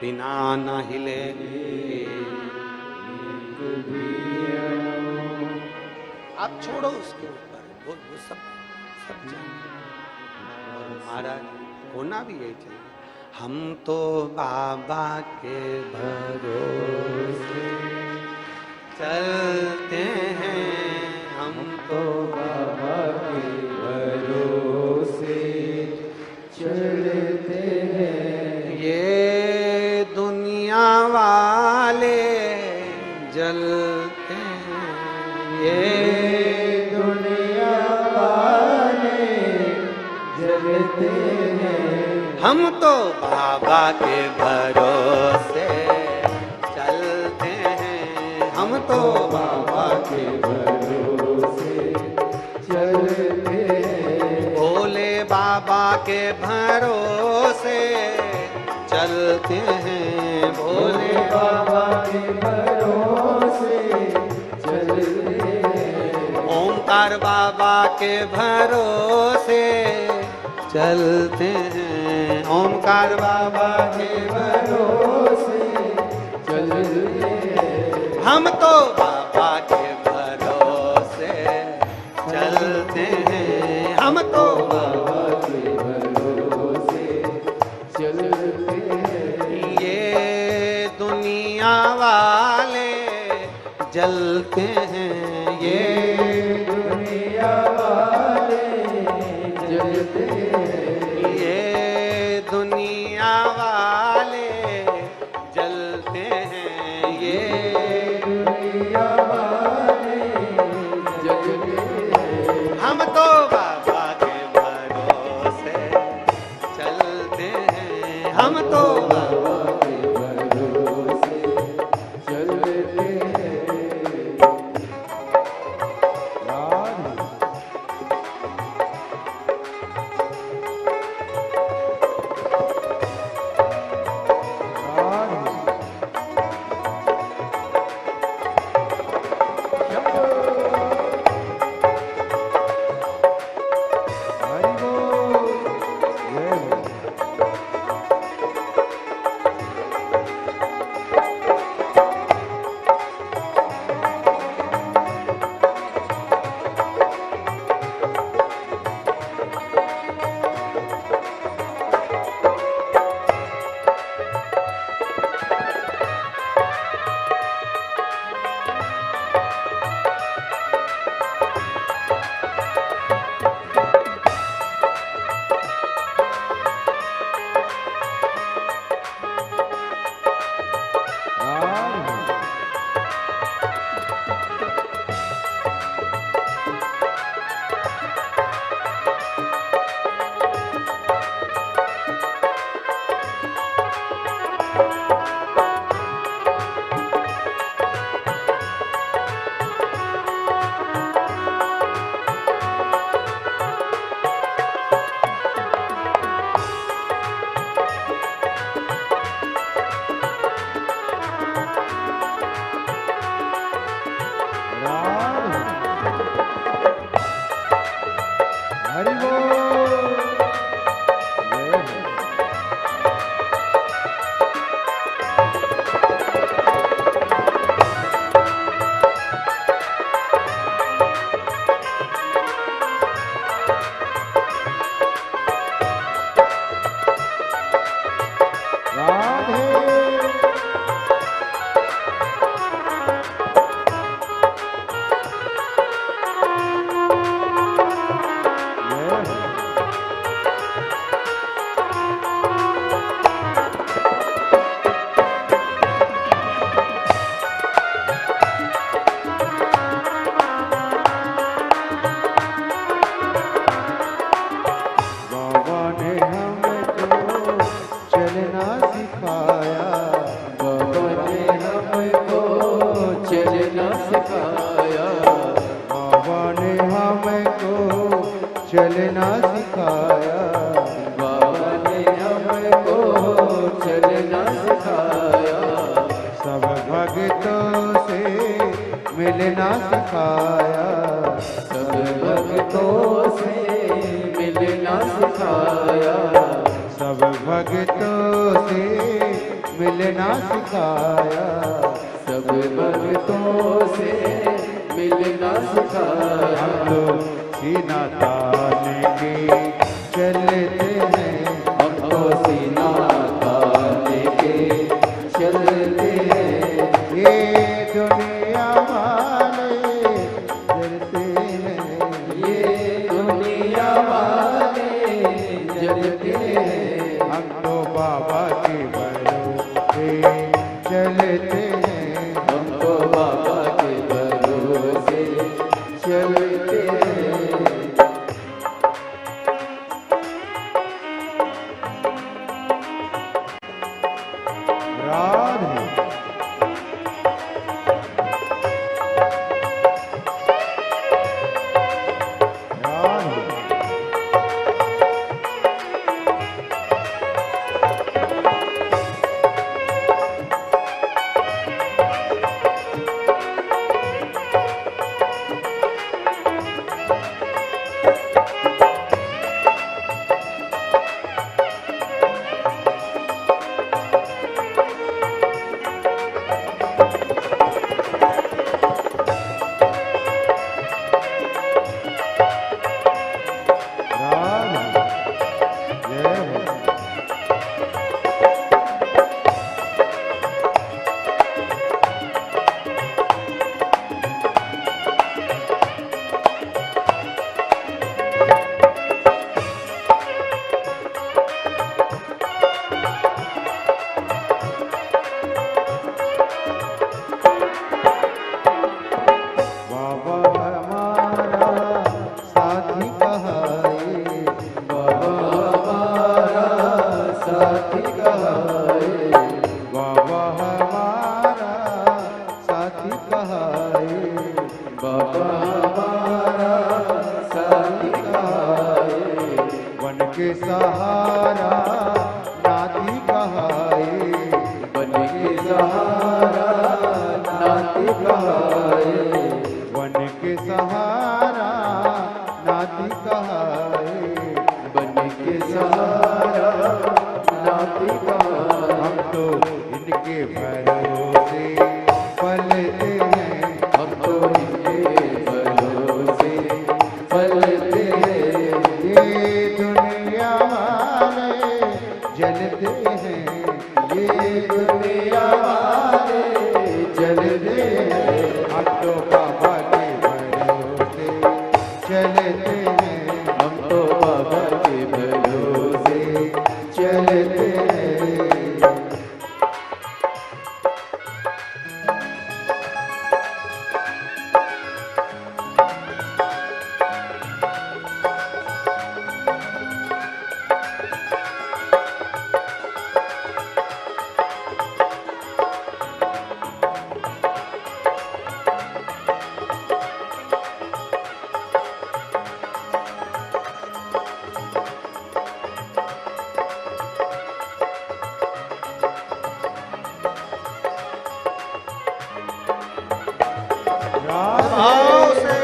बिना न हिले आप छोड़ो उसके ऊपर, वो सब जानते। और महाराज होना भी यही चाहिए। हम तो बाबा के भरोसे चलते हैं, हम तो बाबा के भरोसे चलते हैं। ये दुनिया वाले जलते हैं, ये दुनिया वाले जलते हैं। हम तो बाबा के भरोसे चलते हैं, हम तो बाबा के भरोसे चलते हैं। भोले बाबा के भरोसे चलते हैं, भोले बाबा के भरोसे चलते हैं। ओंकार बाबा के भरोसे चलते हैं, ओंकार बाबा के भरोसे चलते हैं। हम तो बाबा के भरोसे चलते हैं, हम तो बाबा के भरोसे चलते हैं। ये दुनिया वाले जलते हैं, ये दुनिया वाले जलते हैं, ये दुनिया वाले जलते हैं, ये दुनिया वाले जलते हैं। हम तो बाबा के भरोसे चलते हैं, हम तो बाबा के भरोसे चलते हैं। मिलना सिखाया, सब भक्तों से मिलना सिखाया, सब भक्तों से मिलना सिखाया, सब भक्तों से मिलना सिखाया। हम तो सीना तान के चलते हैं, हम तो सीना तान के चलते हैं, ये दुनिया वाले डरते हैं, ये दुनिया वाले जलते हैं। हम तो बाबा के भरोसे चलते हैं, हम तो बाबा के भरोसे चलते हैं। राधे राधे। के सहारा नाती कहाए, बन के सहारा नाती कहाए, वन के सहारा नाती कहाए, बन के सहारा नाती कहाए। हम तो इनके भरोसे पलते हैं, हम तो इनके भरोसे पलते हैं, ये दुनिया वाले जलते हैं, ये दुनिया वाले जलते हैं। हम तो बाबा के भरोसे चलते हैं, हम तो बाबा के भरोसे चलते हैं। भाव से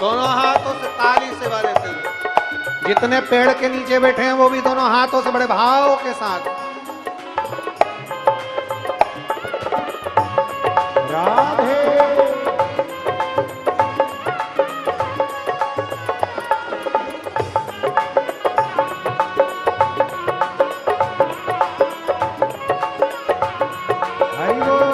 दोनों हाथों से ताली से बजा देते हैं। जितने पेड़ के नीचे बैठे हैं वो भी दोनों हाथों से बड़े भाव के साथ राधे हरि बोल।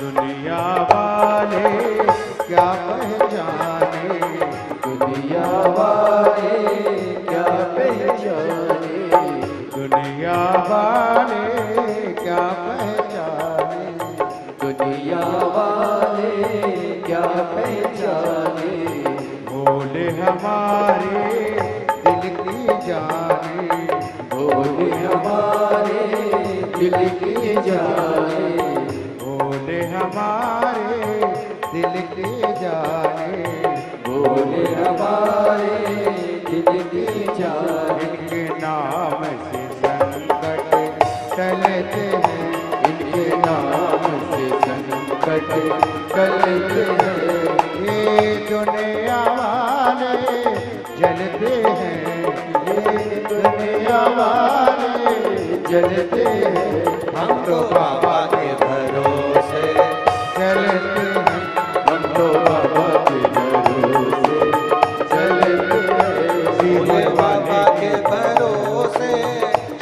दुनिया वाले क्या पहचाने, दुनिया वाले क्या पहचाने, दुनिया वाले क्या पहचाने, दुनिया वाले क्या पहचाने, भोले हमारे दिल की जाने, भोले हमारे दिल की जाने, भोले हमारे दिल की जाने, भोले हमारे दिल की जाने। इनके नाम से संकट टलते हैं, इनके नाम से संकट टलते हैं, ये दुनिया वाले जलते हैं, ये दुनिया वाले जलते हैं। हम तो बाबा के भरोसे चलते हैं, हम तो बाबा के भरोसे चलते हैं, भोले बाबा के भरोसे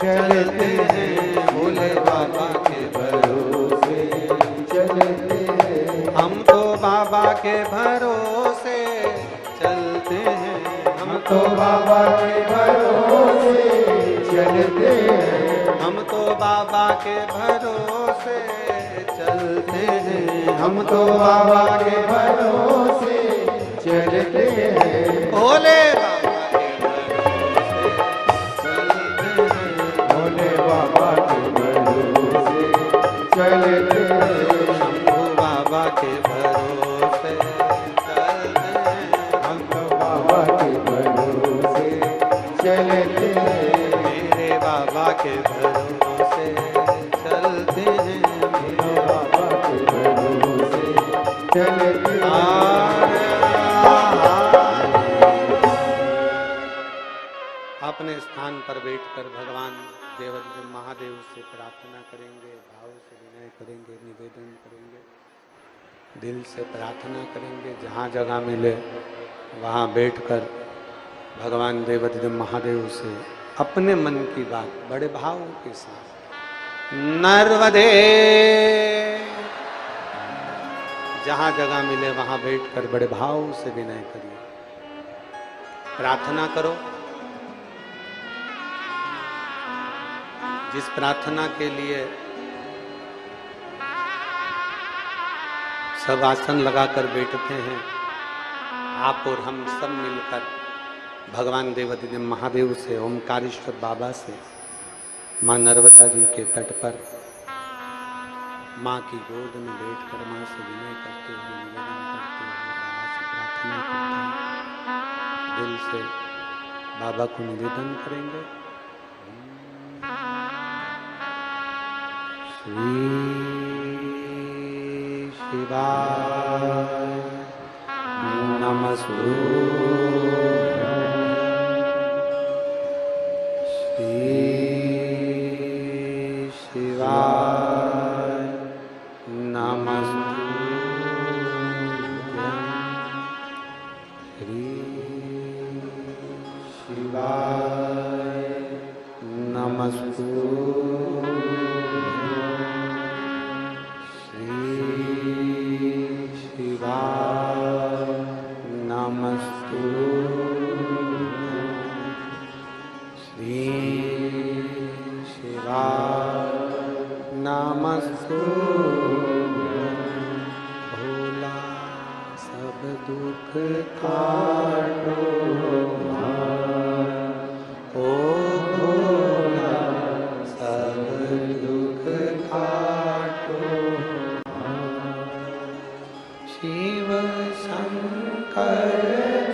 चलते हैं, भोले बाबा के भरोसे चलते हैं। हम तो बाबा के भरोसे चलते हैं, हम तो बाबा के भरोसे चलते हैं, हम तो बाबा के भरोसे चलते हैं, हम तो बाबा के भरोसे चलते हैं, भोले बाबा के भरोसे चलते हैं, भोले बाबा के भरोसे चलते हैं, शंभू बाबा के भरोसे चलते हैं, हम तो बाबा के भरोसे चलते हैं, मेरे बाबा के भरोसे चलते हैं, तो बाबा के भरोसे चलते हैं। अपने स्थान पर बैठकर भगवान देवाधिदेव महादेव से प्रार्थना करेंगे, भाव से विनय करेंगे, निवेदन करेंगे, दिल से प्रार्थना करेंगे। जहाँ जगह मिले वहाँ बैठकर भगवान देवाधिदेव महादेव से अपने मन की बात बड़े भाव के साथ नर्मदे, जहाँ जगह मिले वहाँ बैठकर बड़े भाव से विनय करिए, प्रार्थना करो। जिस प्रार्थना के लिए सब आसन लगाकर बैठते हैं, आप और हम सब मिलकर भगवान देवाधिदेव महादेव से, ओमकारेश्वर बाबा से, माँ नर्मदा जी के तट पर माँ की गोद में बैठकर माँ से विनय करते हुए, निवेदन करते हुए बाबा से प्रार्थना करते हैं। दिल से बाबा को निवेदन करेंगे। श्री शिवाय नमस्तुभ्यं, श्री शिवाय नमस्तुभ्यं, श्री शिवाय नमस्तुभ्यं, भोला सब दुख काटो, ओ भोला सब दुख काटो, शिव शंकर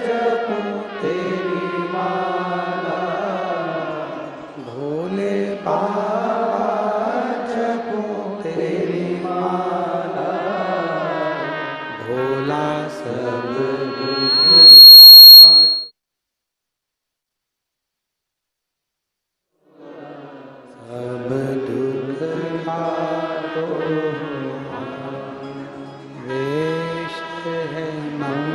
जपो तेरी माला, भोले बाबा जपो तेरी माला, भोला सब दुख सब दुख काटो, वेश है मंगलकारी,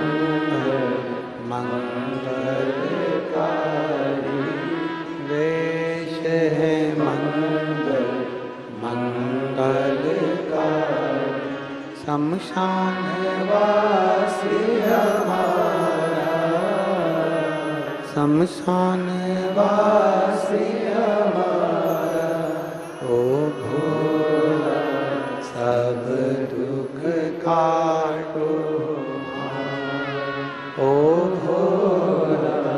वेश है मंगलकारी, शमशान वासी हमारा, शमशान वासी हमारा, ओ भोला सब दुख काटो ओ भोला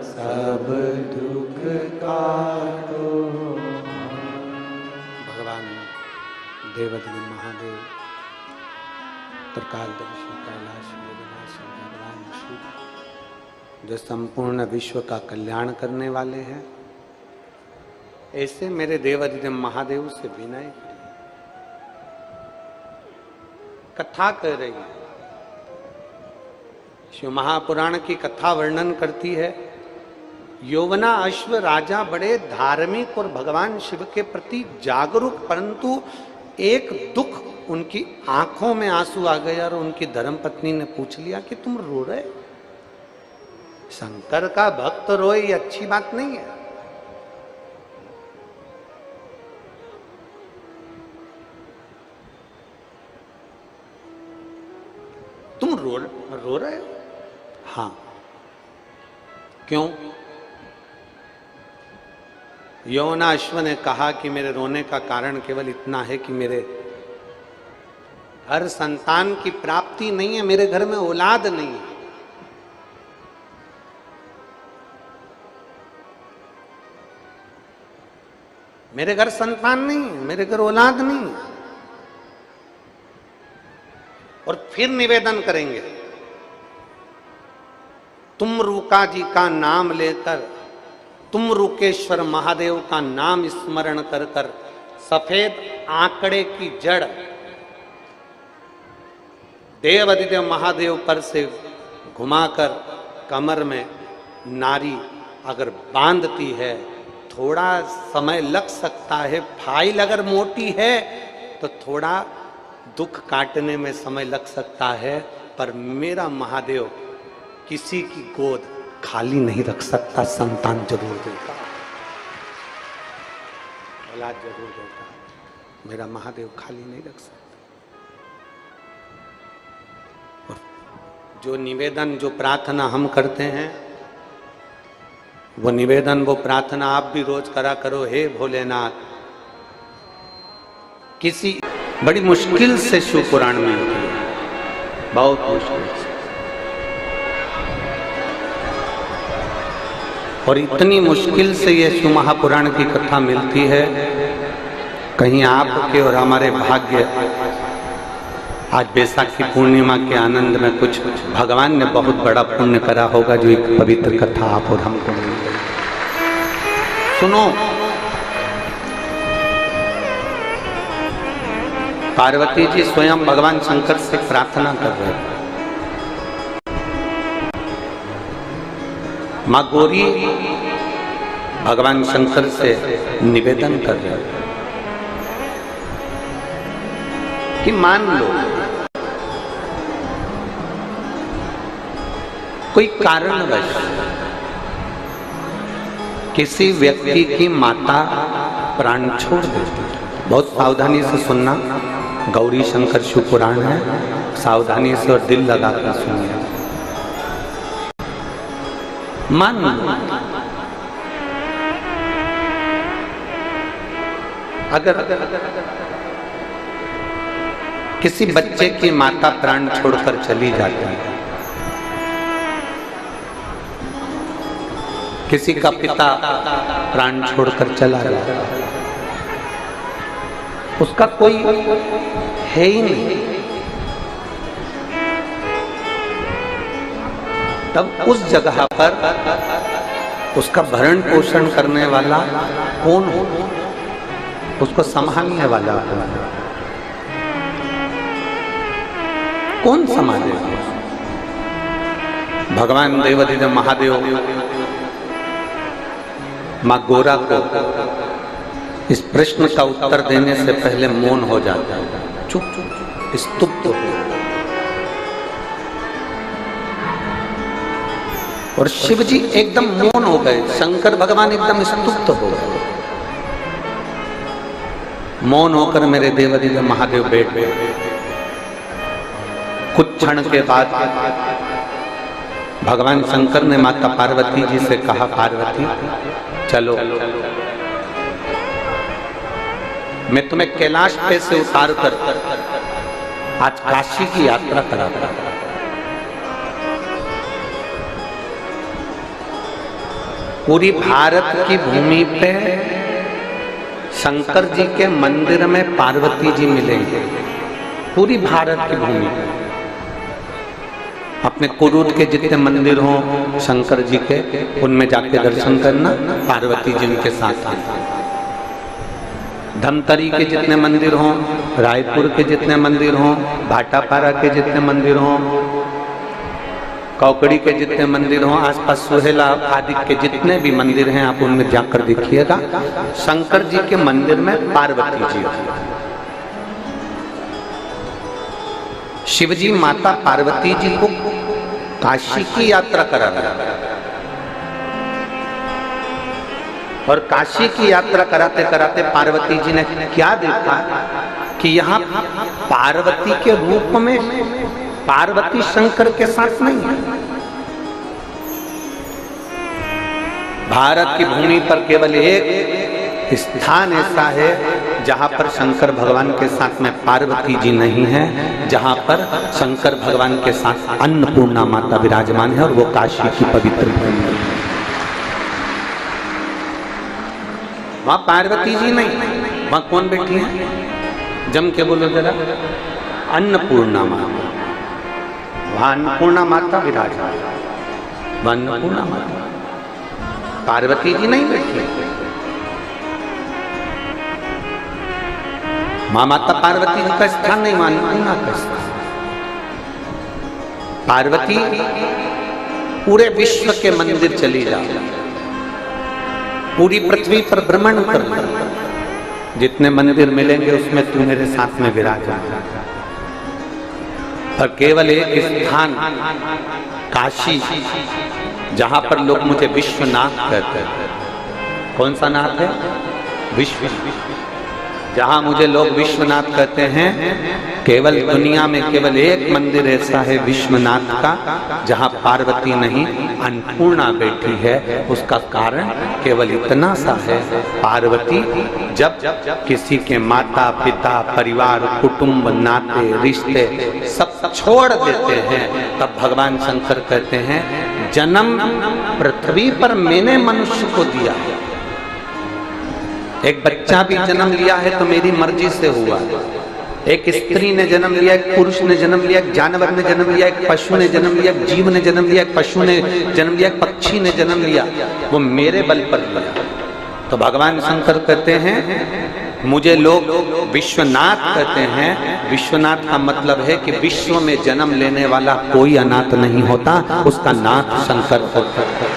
सब दुख काटो। भगवान देवाधिदेव महादेव त्रिकालदर्शी कैलाश निवासी भगवान शिव जो संपूर्ण विश्व का कल्याण करने वाले हैं, ऐसे मेरे देवाधिदेव महादेव से विनय कथा कर रही है। शिव महापुराण की कथा वर्णन करती है, यौवना अश्व राजा बड़े धार्मिक और भगवान शिव के प्रति जागरूक, परंतु एक दुख, उनकी आंखों में आंसू आ गया और उनकी धर्मपत्नी ने पूछ लिया कि तुम रो रहे? शंकर का भक्त रोए ये अच्छी बात नहीं है। तुम रो रहे हो? हाँ। क्यों? यौवना अश्व ने कहा कि मेरे रोने का कारण केवल इतना है कि मेरे घर संतान की प्राप्ति नहीं है, मेरे घर में औलाद नहीं है। मेरे घर संतान नहीं है, मेरे घर औलाद नहीं है। और फिर निवेदन करेंगे, तुम रूका जी का नाम लेकर, तुम रूकेश्वर महादेव का नाम स्मरण कर कर सफेद आंकड़े की जड़ देवाधिदेव महादेव पर से घुमाकर कमर में नारी अगर बांधती है, थोड़ा समय लग सकता है। फाइल अगर मोटी है तो थोड़ा दुख काटने में समय लग सकता है, पर मेरा महादेव किसी की गोद खाली नहीं रख सकता, संतान जरूर देता, औलाद जरूर देता। मेरा महादेव खाली नहीं रख सकता। और जो निवेदन, जो प्रार्थना हम करते हैं, वो निवेदन, वो प्रार्थना आप भी रोज करा करो। हे भोलेनाथ, किसी बड़ी मुश्किल से शिव पुराण में होती है, बहुत मुश्किल से, और इतनी मुश्किल से ये शिव महापुराण की कथा मिलती है। कहीं आपके और हमारे भाग्य, आज बैसाखी पूर्णिमा के आनंद में कुछ भगवान ने बहुत बड़ा पुण्य करा होगा जो एक पवित्र कथा आप और हमको मिल गई। सुनो, पार्वती जी स्वयं भगवान शंकर से प्रार्थना कर रहे हैं। मां गौरी भगवान शंकर से निवेदन कर रहे हैं कि मान लो कोई कारणवश किसी व्यक्ति की माता प्राण छोड़ देती, बहुत सावधानी से सुनना, गौरी शंकर शिव पुराण है, सावधानी से और दिल लगाकर सुनिए। मान लो अगर किसी बच्चे की माता प्राण छोड़कर चली जाती है, किसी का पिता प्राण छोड़कर चला जाता है, उसका कोई है ही नहीं, तब उस जगह पर उसका भरण पोषण करने वाला कौन हो, उसको संभालने वाला कौन संभालेगा? भगवान देवाधिदेव महादेव मां गोरा को इस प्रश्न का उत्तर देने से पहले मौन हो जाता है, चुप स्तुप्त हो। और शिव जी एकदम मौन हो गए, शंकर भगवान एकदम स्तुप्त हो गए। मौन होकर मेरे देवाधिदेव महादेव बैठ गए। कुछ क्षण के बाद भगवान शंकर ने माता पार्वती जी से कहा, पार्वती चलो मैं तुम्हें कैलाश पे से उतार कर आज काशी की यात्रा कराता है। पूरी भारत की भूमि पे शंकर जी के मंदिर में पार्वती जी मिलेंगे। पूरी भारत की भूमि पे अपने कुरूद के जितने मंदिर हों शंकर जी के, उनमें जाके दर्शन करना, पार्वती जी उनके साथ हैं। धमतरी के जितने मंदिर हों, रायपुर के जितने मंदिर हों, भाटापारा के जितने मंदिर हों, कौकड़ी के जितने मंदिर हों, आसपास सुहेला आदि के जितने भी मंदिर हैं, आप उनमें जाकर देखिएगा, शंकर जी के मंदिर में पार्वती जी हों। शिवजी माता पार्वती जी को काशी की यात्रा करा रहा, और काशी की यात्रा कराते कराते पार्वती जी ने क्या देखा कि यहाँ पार्वती के रूप में पार्वती शंकर के साथ नहीं है। भारत की भूमि पर केवल एक स्थान ऐसा है जहां पर शंकर भगवान के साथ में पार्वती जी नहीं है, जहां पर शंकर भगवान के साथ अन्नपूर्णा माता विराजमान है, और वो काशी की पवित्र भूमि है। वहां पार्वती जी नहीं, वहां कौन बैठी है? जम के बोलो जरा, अन्नपूर्णा माता। वहां अन्नपूर्णा माता विराजमान, वहां अन्नपूर्णा माता, पार्वती जी नहीं बैठी। मां माता पार्वती जी का स्थान नहीं, वहां अन्नपूर्णा का स्थान। पार्वती पूरे विश्व के मंदिर चली जाओ, पूरी पृथ्वी पर भ्रमण कर, जितने मंदिर मिलेंगे उसमें तू मेरे साथ में विराजमान। और केवल एक स्थान काशी, जहां पर लोग मुझे विश्वनाथ कहते हैं। कौन सा नाथ है? विश्व। जहां मुझे लोग विश्वनाथ कहते हैं, केवल दुनिया में केवल एक मंदिर ऐसा है विश्वनाथ का जहां पार्वती नहीं अन्नपूर्णा बैठी है। उसका कारण केवल इतना सा है, पार्वती जब किसी के माता पिता परिवार कुटुंब नाते रिश्ते सब छोड़ देते हैं, तब भगवान शंकर कहते हैं जन्म पृथ्वी पर मैंने मनुष्य को दिया। एक बच्चा भी जन्म लिया है तो मेरी मर्जी से हुआ। एक स्त्री ने जन्म लिया, एक पुरुष ने जन्म लिया, एक जानवर ने जन्म लिया, एक पशु ने जन्म लिया, एक जीव ने जन्म लिया, एक पशु ने जन्म लिया, एक पक्षी ने जन्म लिया, वो मेरे बल पर लिया। तो भगवान शंकर कहते हैं मुझे लोग विश्वनाथ कहते हैं। विश्वनाथ का मतलब है कि विश्व में जन्म लेने वाला कोई अनाथ नहीं होता, उसका नाथ शंकर होता है,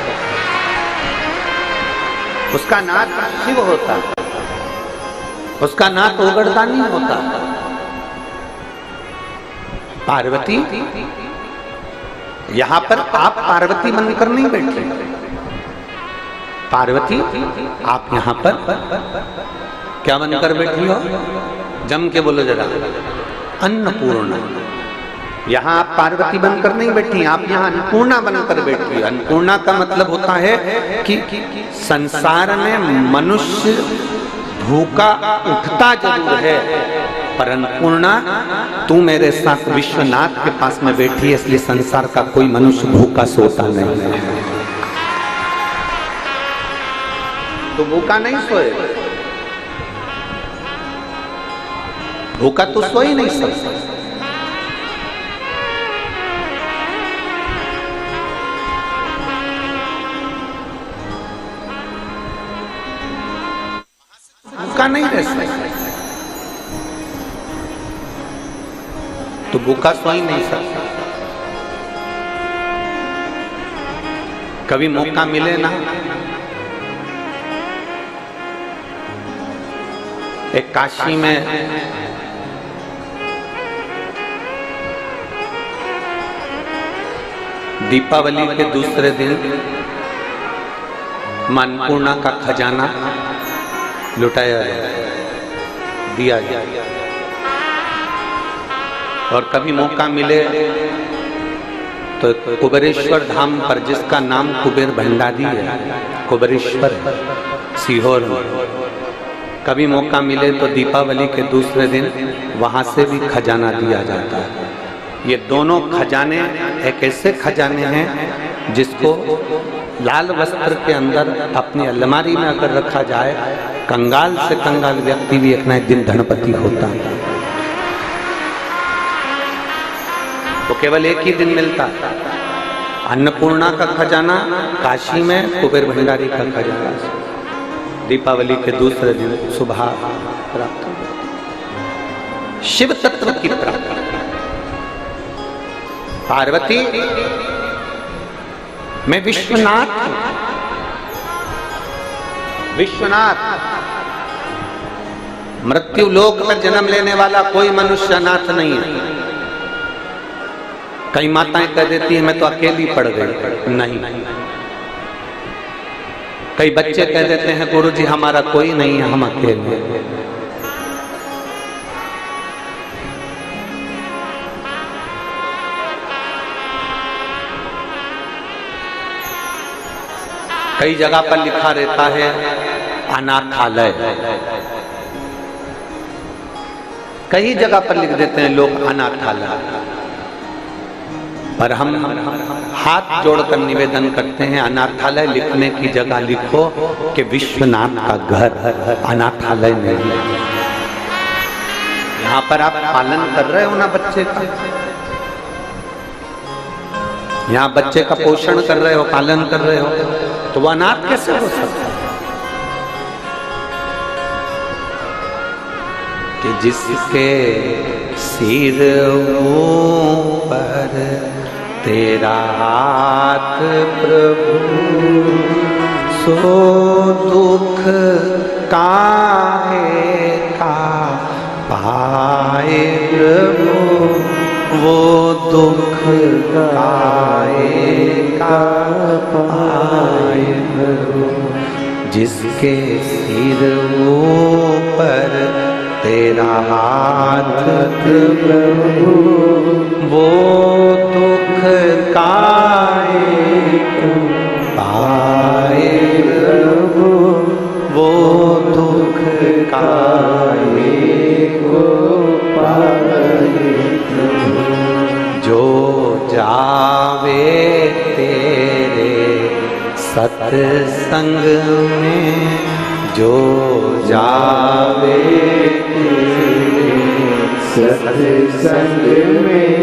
उसका नाथ शिव होता, उसका नाथ ओगड़दानी होता। पार्वती यहां पर आप पार्वती बनकर नहीं बैठे, पार्वती आप यहां पर क्या बनकर बैठी हो? जम के बोलो जरा, अन्नपूर्णा। यहाँ आप पार्वती बनकर नहीं बैठी, आप यहाँ अन्नपूर्णा बनकर बैठी। अन्नपूर्णा का मतलब होता है कि संसार में मनुष्य भूखा उठता जरूर है, पर अन्नपूर्णा तू मेरे साथ विश्वनाथ के पास में बैठी है, इसलिए संसार का कोई मनुष्य भूखा सोता नहीं है। तो भूखा नहीं सोए, भूखा तो सो ही नहीं सकता। भूखा नहीं रह सकता, तो भूखा सो ही नहीं सकता। कभी मौका मिले ना, एक काशी में दीपावली के दूसरे दिन अन्नपूर्णा का खजाना लुटाया दिया जाए। और कभी मौका मिले तो कुबेरेश्वर धाम पर, जिसका नाम कुबेर भंडारी है, कुबेरेश्वर है सीहोर में, कभी मौका मिले तो दीपावली के दूसरे दिन वहां से भी खजाना दिया जाता है। ये दोनों खजाने एक ऐसे खजाने हैं जिसको लाल वस्त्र के अंदर अपनी अलमारी में अगर रखा जाए, कंगाल से कंगाल व्यक्ति भी एक न एक दिन धनपति होता है। तो केवल एक ही दिन मिलता है। अन्नपूर्णा का खजाना काशी में, कुबेर भंडारी का खजाना दीपावली के दूसरे दिन सुबह प्राप्त हो। शिव तत्व की प्राप्ति। पार्वती, मैं विश्वनाथ हूं। विश्वनाथ, मृत्यु लोक में जन्म लेने वाला कोई मनुष्य अनाथ नहीं है। कई माताएं कह देती है मैं तो अकेली पड़ गई। नहीं, कई बच्चे कह देते हैं गुरुजी हमारा कोई नहीं है, हम अकेले। कई जगह पर लिखा रहता है अनाथालय, कई जगह पर लिख देते हैं लोग अनाथालय, पर हम हाथ जोड़कर निवेदन करते हैं अनाथालय लिखने की जगह लिखो कि विश्वनाथ का घर, अनाथालय नहीं। यहाँ पर आप पालन कर रहे हो ना बच्चे का, यहाँ बच्चे का पोषण कर रहे हो, पालन कर रहे हो, तो वह अनाथ कैसे हो सकता है? कि जिसके सिर ऊपर तेरा हाथ प्रभु, सो दुख काहे का पाए प्रभु, वो दुख काहे का पाए प्रभु। जिसके सिर ऊपर तेरा हाथ प्रभु, वो दुख काहे पाए प्रभु, वो दुख काहे को पाए प्रभु। जो जावे तेरे सत्संग में, जो जावे सत्संग में,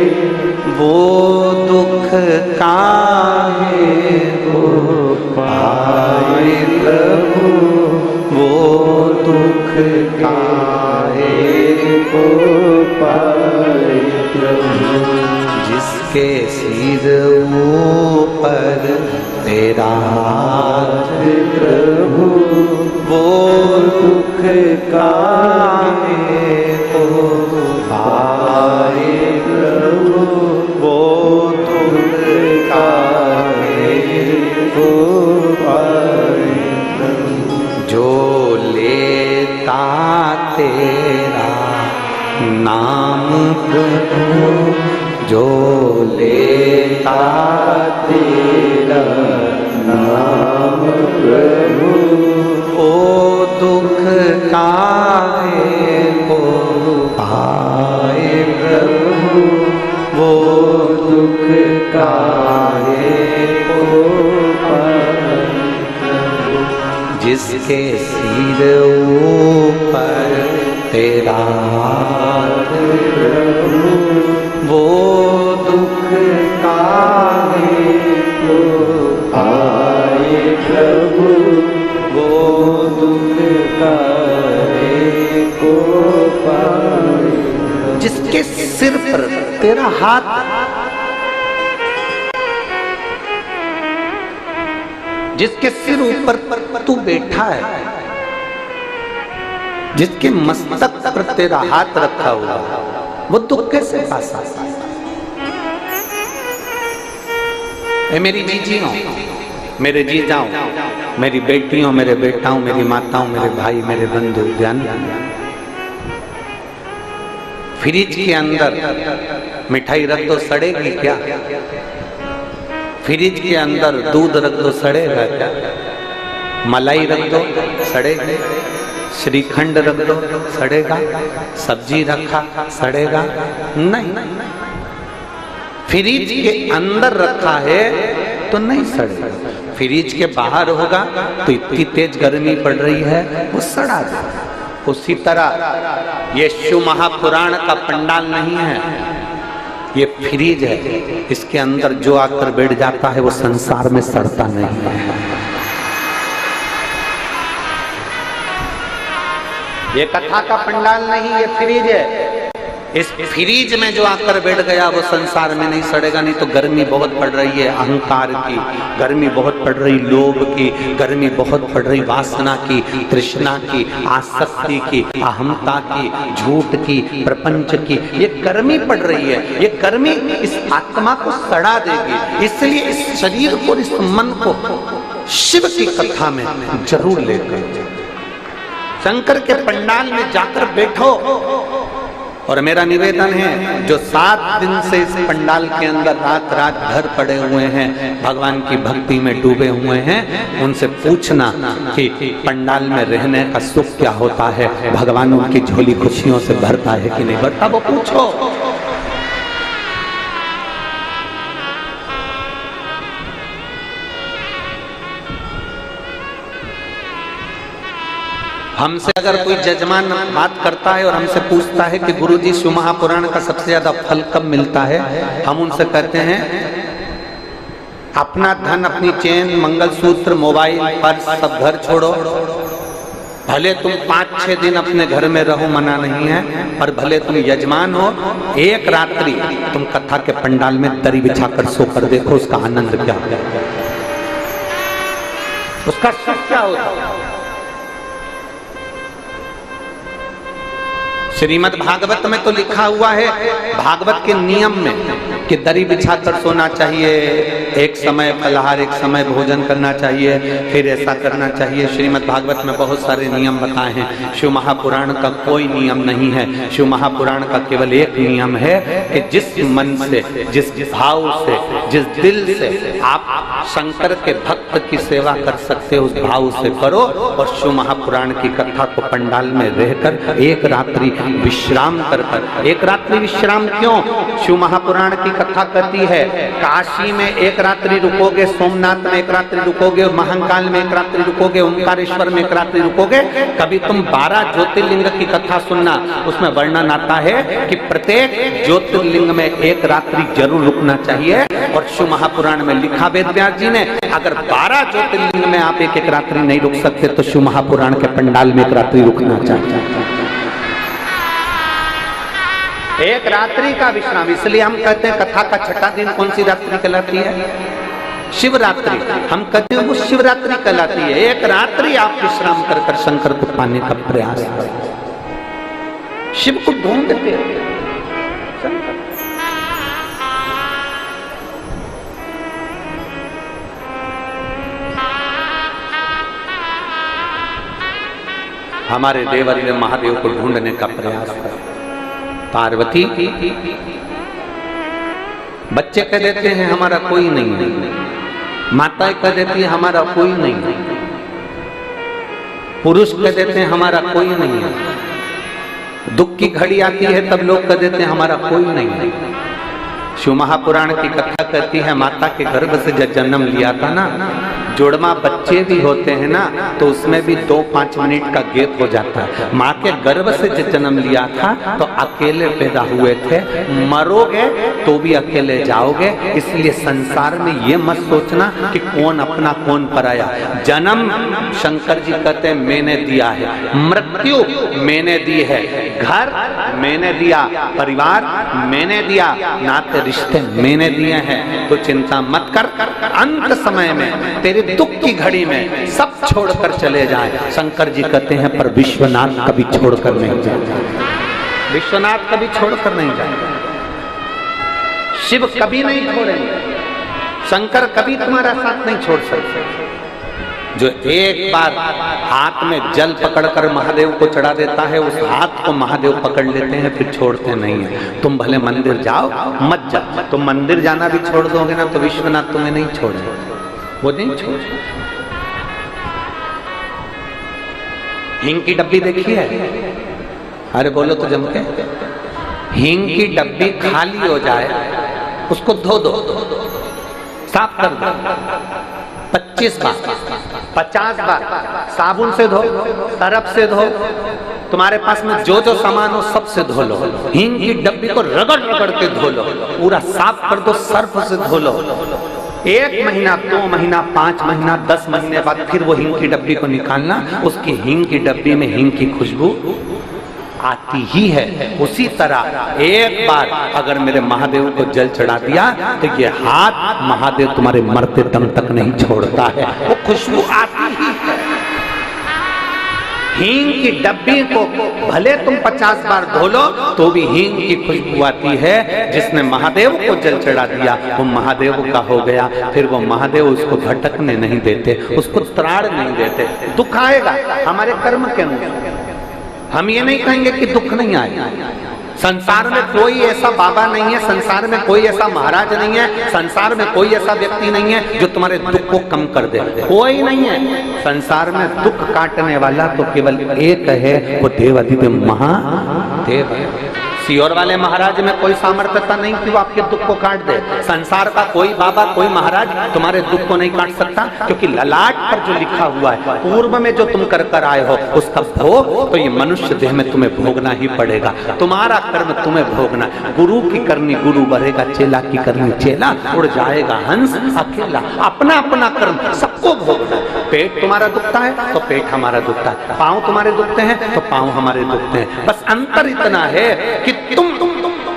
वो दुख काहे को पाए प्रभु, वो दुख काहे को पाए प्रभु। जिसके सिर ऊपर तेरा हाथ प्रभु, वो दुख काहे को पाए प्रभु, वो दुख काहे को पाए प्रभु। जो लेता तेरा नाम प्रभु, जो लेता तेरा नाम प्रभु, ओ दुख काहे को पाए प्रभु, वो दुख काहे को पाए प्रभु। जिसके सिर ऊपर तेरा हाथ प्रभु, वो दुख काहे को पाए प्रभु, वो दुख काहे को पाए। जिसके सिर पर तेरा हाथ, जिसके सिर ऊपर तू बैठा है, जिसके मस्तक पर तेरा हाथ रखा हुआ, वो दुख कैसे पा सकता है? मेरी जीजियों, मेरे जीजाओं, मेरी बेटियों, मेरे बेटाओं, मेरी माताओं, मेरे भाई, मेरे बंधु, ध्यान। फ्रिज के अंदर मिठाई रख दो, सड़ेगी क्या? फ्रिज के अंदर दूध रख दो, सड़ेगा क्या? मलाई रख दो, सड़ेगी? श्रीखंड रख दो सड़ेगा, सब्जी रखा सड़ेगा नहीं, फ्रिज के अंदर रखा है तो नहीं सड़ेगा, फ्रिज के बाहर होगा तो इतनी तेज गर्मी पड़ रही है वो सड़ा दे। उसी तरह ये शिव महापुराण का पंडाल नहीं है, ये फ्रिज है, इसके अंदर जो आकर बैठ जाता है वो संसार में सड़ता नहीं है। ये कथा का पंडाल नहीं, ये फ्रिज है। इस फ्रिज में जो आकर बैठ गया वो संसार में नहीं सड़ेगा। नहीं तो गर्मी बहुत पड़ रही है अहंकार की, गर्मी बहुत पड़ रही लोभ की, गर्मी बहुत पड़ रही वासना की, तृष्णा की, आसक्ति की, अहंता की, झूठ की, प्रपंच की, ये गर्मी पड़ रही है। ये गर्मी इस आत्मा को सड़ा देगी। इसलिए इस शरीर को, इस मन को शिव की कथा में जरूर लेकर शंकर के पंडाल में जाकर बैठो। और मेरा निवेदन है, जो 7 दिन से इस पंडाल के अंदर रात रात भर पड़े हुए हैं, भगवान की भक्ति में डूबे हुए हैं, उनसे पूछना कि पंडाल में रहने का सुख क्या होता है, भगवान उनकी झोली खुशियों से भरता है कि नहीं भरता, वो पूछो। हमसे अगर कोई जजमान बात करता है और हमसे पूछता है कि गुरुजी शिव महापुराण का सबसे ज्यादा फल कब मिलता है, हम उनसे कहते हैं अपना धन, अपनी चेन, मंगलसूत्र, मोबाइल, पर्स सब घर छोड़ो। भले तुम 5-6 दिन अपने घर में रहो, मना नहीं है, पर भले तुम यजमान हो, एक रात्रि तुम कथा के पंडाल में दरी बिछाकर सोकर देखो, उसका आनंद क्या है, उसका सुख क्या होता है। श्रीमद् भागवत में तो लिखा हुआ है, भागवत के नियम में, कि दरी बिछाकर सोना चाहिए, एक समय फलाहार, एक समय भोजन करना चाहिए, फिर ऐसा करना चाहिए। श्रीमद् भागवत में बहुत सारे नियम बताए हैं। शिव महापुराण का कोई नियम नहीं है। शिव महापुराण का केवल एक नियम है कि जिस मन से, जिस भाव से, जिस दिल से आप शंकर के भक्त की सेवा कर सकते हो, उस भाव से करो। और शिव महापुराण की कथा को पंडाल में रहकर एक रात्रि विश्राम कर, एक रात्रि विश्राम क्यों? शिव महापुराण की कथा कहती है, काशी में एक रात्रि रुकोगे, सोमनाथ में एक रात्रि रुकोगे, महाकाल में एक रात्रि रुकोगे, ओंकारेश्वर में एक रात्रि रुकोगे। कभी तुम 12 ज्योतिर्लिंग की कथा सुनना, उसमें वर्णन आता है कि प्रत्येक ज्योतिर्लिंग में एक रात्रि जरूर रुकना चाहिए। और शिव महापुराण में लिखा वेद व्यास जी ने, अगर 12 ज्योतिर्लिंग में आप एक रात्रि नहीं रुक सकते तो शिव महापुराण के पंडाल में एक रात्रि रुकना चाहिए, एक रात्रि का विश्राम। इसलिए हम कहते हैं कथा का छठा दिन कौन सी रात्रि कहलाती है? शिवरात्रि। हम कहते हैं वो शिवरात्रि कहलाती है। एक रात्रि आप विश्राम कर कर शंकर को पाने का प्रयास करें। शिव को ढूंढते हमारे देवरी महादेव को ढूंढने का प्रयास करें। पार्वती, बच्चे कह देते हैं हमारा कोई नहीं है, माताएं कह देती है हमारा कोई नहीं है, पुरुष कह देते हैं हमारा कोई नहीं है, दुख की घड़ी आती है तब लोग कह देते हैं हमारा कोई नहीं है। शिव महापुराण की कथा कहती है, माता के गर्भ से जब जन्म लिया था ना, जोड़मा बच्चे भी होते हैं ना, तो उसमें भी 2-5 मिनट का गैप हो जाता है। माँ के गर्भ से जब जन्म लिया था तो अकेले पैदा हुए थे, मरोगे तो भी अकेले जाओगे। इसलिए संसार में ये मत सोचना कि कौन अपना कौन पराया। जन्म शंकर जी कहते हैं मैंने दिया है, मृत्यु मैंने दी है, घर मैंने दिया, परिवार मैंने दिया, नाते रिश्ते मैंने दिए हैं। तो चिंता मत कर, अंत समय में तेरे दुख की घड़ी में सब छोड़कर चले जाए। शंकर जी कहते हैं पर विश्वनाथ कभी छोड़कर नहीं जाए, विश्वनाथ कभी छोड़कर नहीं जाए, शिव कभी नहीं छोड़ेंगे, शंकर कभी तुम्हारा साथ नहीं छोड़ सकते। जो एक बार हाथ में जल पकड़कर महादेव को चढ़ा देता है, उस हाथ को महादेव पकड़ लेते हैं, फिर छोड़ते नहीं है। तुम भले मंदिर जाओ मत जाओ, तुम मंदिर जाना भी छोड़ दोगे ना तो विश्वनाथ तुम्हें नहीं छोड़ेगा, वो नहीं छोड़। हींग की डब्बी देखी है? अरे बोलो तो जम के। हींग की डब्बी खाली हो जाए, उसको धो दो, साफ कर दो 25 बार 50 बार, साबुन से धो, सरफ से धो, तुम्हारे पास में जो जो सामान हो सब से धो लो। हींग की डब्बी को रगड़ रगड़ के धो लो, पूरा साफ कर दो, सर्फ से धो लो। 1 महीना, 2 महीना, 5 महीना, 10 महीने बाद फिर वो हींग की डब्बी को निकालना, उसकी हींग की डब्बी में हींग की खुशबू आती ही है। उसी तरह एक बार अगर मेरे महादेव को जल चढ़ा दिया तो ये हाथ महादेव तुम्हारे मरते दम तक नहीं छोड़ता है, वो खुशबू आती ही है। हींग की डब्बी को भले तुम 50 बार धो लो तो भी हींग की खुशबू आती है। जिसने महादेव को जल चढ़ा दिया वो महादेव का हो गया। फिर वो महादेव उसको भटकने नहीं देते, उसको त्राड़ नहीं देते। दुख आएगा हमारे कर्म के अनुसार, हम ये नहीं कहेंगे कि दुख नहीं आएगा। संसार में कोई ऐसा बाबा नहीं है, संसार में कोई ऐसा महाराज नहीं है, संसार में कोई ऐसा व्यक्ति नहीं है जो तुम्हारे दुख को कम कर दे, कोई नहीं है। संसार में दुख काटने वाला तो केवल एक है, वो देवाधिदेव महादेव है। सियोर वाले महाराज में कोई सामर्थ्यता नहीं कि वो आपके दुख को काट दे। संसार का कोई बाबा, कोई महाराज तुम्हारे दुख को नहीं काट सकता, क्योंकि ललाट पर जो लिखा हुआ है, पूर्व में जो तुम कर कर आए हो उसका भोग तो ये मनुष्य देह में तुम्हें भोगना ही पड़ेगा। तुम्हारा कर्म तुम्हें भोगना। गुरु की करनी गुरु बढ़ेगा, चेला की करनी चेला उड़ जाएगा हंस अकेला। अपना अपना कर्म सबको भोगना। पेट तुम्हारा दुखता है तो पेट हमारा दुखता है, पाँव तुम्हारे दुखते हैं तो पाँव हमारे दुखते हैं। बस अंतर इतना है कि तुम